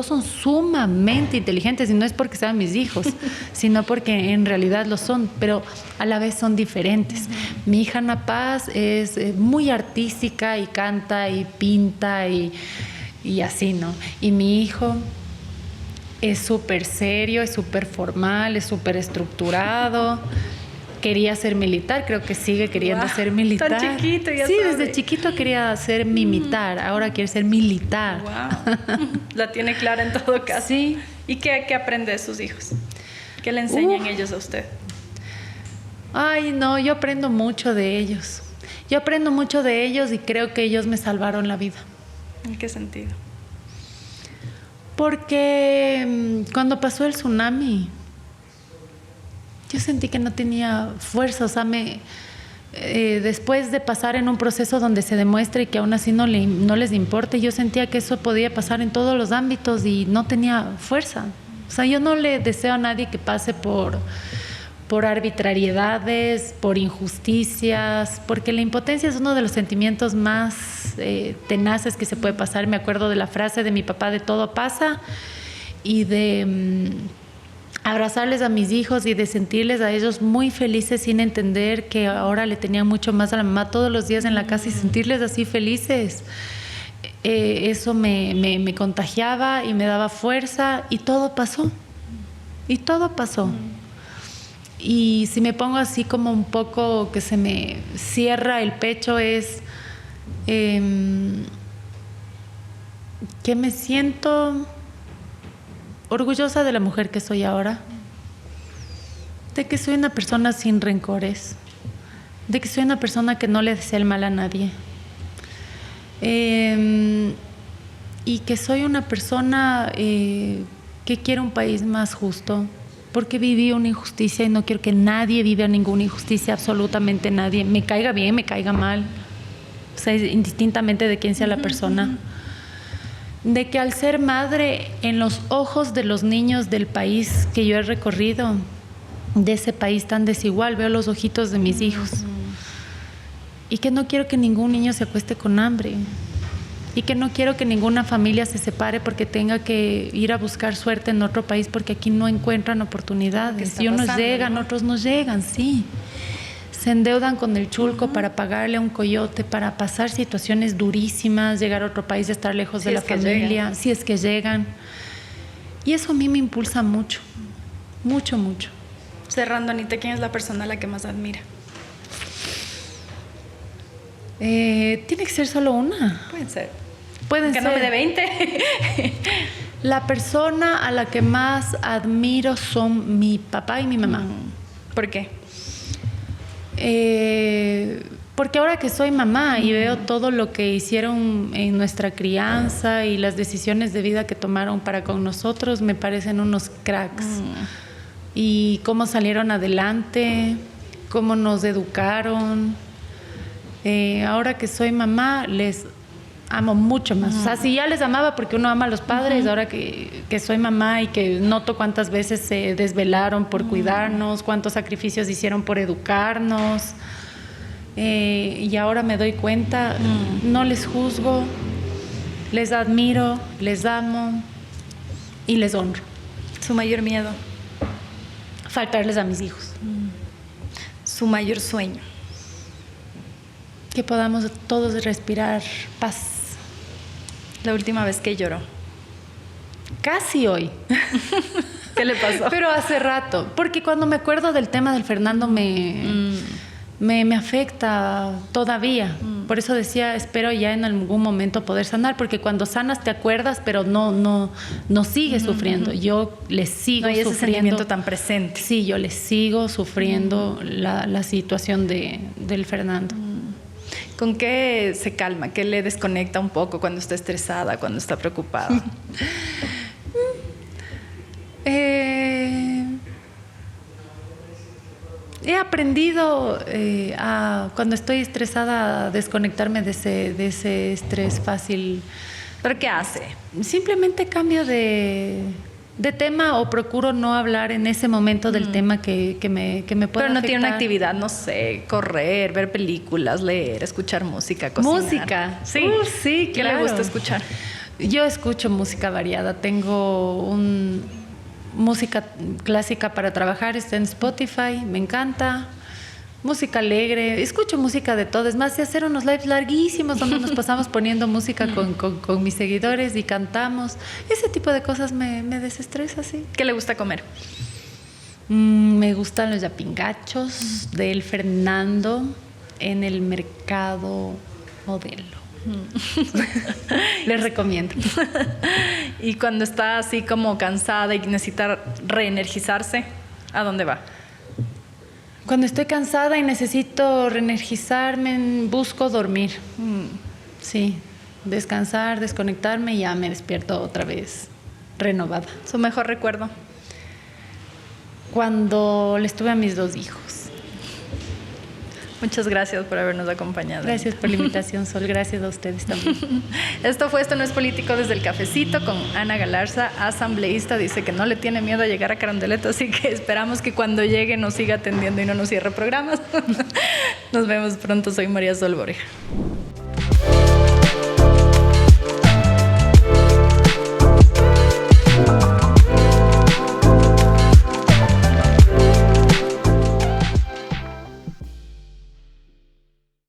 son sumamente inteligentes y no es porque sean mis hijos, sino porque en realidad lo son, pero a la vez son diferentes. Mi hija Ana Paz es muy artística y canta y pinta y así, ¿no? Y mi hijo es súper serio, es súper formal, es súper estructurado. Quería ser militar, creo que sigue queriendo ser militar. Tan chiquito, ya sí, sabe. Desde chiquito quería ser militar, ahora quiere ser militar. Wow. La tiene clara en todo caso. Sí. ¿Y qué aprende de sus hijos? ¿Qué le enseñan ellos a usted? Ay, no, yo aprendo mucho de ellos. Y creo que ellos me salvaron la vida. ¿En qué sentido? Porque cuando pasó el tsunami, yo sentí que no tenía fuerza, o sea, después de pasar en un proceso donde se demuestre que aún así no les importe, yo sentía que eso podía pasar en todos los ámbitos y no tenía fuerza. O sea, yo no le deseo a nadie que pase por arbitrariedades, por injusticias, porque la impotencia es uno de los sentimientos más tenaces que se puede pasar. Me acuerdo de la frase de mi papá, de todo pasa, y de... abrazarles a mis hijos y de sentirles a ellos muy felices sin entender que ahora le tenían mucho más a la mamá todos los días en la casa y sentirles así felices. Eso me contagiaba y me daba fuerza y todo pasó. Y si me pongo así como un poco que se me cierra el pecho es que me siento orgullosa de la mujer que soy ahora, de que soy una persona sin rencores, de que soy una persona que no le desea el mal a nadie, y que soy una persona que quiere un país más justo, porque viví una injusticia y no quiero que nadie viva ninguna injusticia, absolutamente nadie, me caiga bien, me caiga mal, o sea, indistintamente de quién sea la persona. De que al ser madre, en los ojos de los niños del país que yo he recorrido, de ese país tan desigual, veo los ojitos de mis hijos. Y que no quiero que ningún niño se acueste con hambre. Y que no quiero que ninguna familia se separe porque tenga que ir a buscar suerte en otro país porque aquí no encuentran oportunidades. Y unos llegan, ¿no? Otros no llegan, sí. Se endeudan con el chulco para pagarle a un coyote, para pasar situaciones durísimas, llegar a otro país, estar lejos de la familia, si es que llegan. Y eso a mí me impulsa mucho, mucho, mucho. Cerrando, Anita, ¿quién es la persona a la que más admira? Tiene que ser solo una. Pueden ser. Pueden que ser. no me dé 20. La persona a la que más admiro son mi papá y mi mamá. ¿Por qué? Porque ahora que soy mamá y veo todo lo que hicieron en nuestra crianza y las decisiones de vida que tomaron para con nosotros, me parecen unos cracks. Y cómo salieron adelante, cómo nos educaron. Ahora que soy mamá, les amo mucho más. O sea, si ya les amaba porque uno ama a los padres, ahora que soy mamá y que noto cuántas veces se desvelaron por cuidarnos, cuántos sacrificios hicieron por educarnos, y ahora me doy cuenta, no les juzgo, les admiro, les amo y les honro. ¿Su mayor miedo? Faltarles a mis hijos. ¿Su mayor sueño? Que podamos todos respirar paz. La última vez que lloró. Casi hoy. ¿Qué le pasó? Pero hace rato. Porque cuando me acuerdo del tema del Fernando me afecta todavía. Por eso decía, espero ya en algún momento poder sanar. Porque cuando sanas te acuerdas, pero no sigues sufriendo. Yo le sigo sufriendo. No hay ese sentimiento tan presente. Sí, yo le sigo sufriendo la situación del Fernando. ¿Con qué se calma? ¿Qué le desconecta un poco cuando está estresada, cuando está preocupada? He aprendido cuando estoy estresada a desconectarme de ese estrés fácil. ¿Pero qué hace? Simplemente cambio de tema o procuro no hablar en ese momento del tema que me pueda afectar. Pero no tiene una actividad, no sé, correr, ver películas, leer, escuchar música, cocinar. Música. Sí, sí, ¿qué claro. le gusta escuchar? Yo escucho música variada. Tengo música clásica para trabajar, está en Spotify, me encanta. Música alegre, escucho música de todo. Es más, de hacer unos lives larguísimos donde nos pasamos poniendo música con mis seguidores y cantamos. Ese tipo de cosas me desestresa, sí. ¿Qué le gusta comer? Me gustan los yapingachos del Fernando en el mercado Modelo. Les recomiendo. Y cuando está así como cansada y necesita reenergizarse, ¿a dónde va? Cuando estoy cansada y necesito reenergizarme, busco dormir. Sí, descansar, desconectarme y ya me despierto otra vez renovada. ¿Su mejor recuerdo? Cuando les tuve a mis 2 hijos. Muchas gracias por habernos acompañado. Gracias por la invitación, Sol. Gracias a ustedes también. Esto no es político desde el cafecito con Ana Galarza, asambleísta. Dice que no le tiene miedo a llegar a Carondelet, así que esperamos que cuando llegue nos siga atendiendo y no nos cierre programas. Nos vemos pronto. Soy María Sol Borja.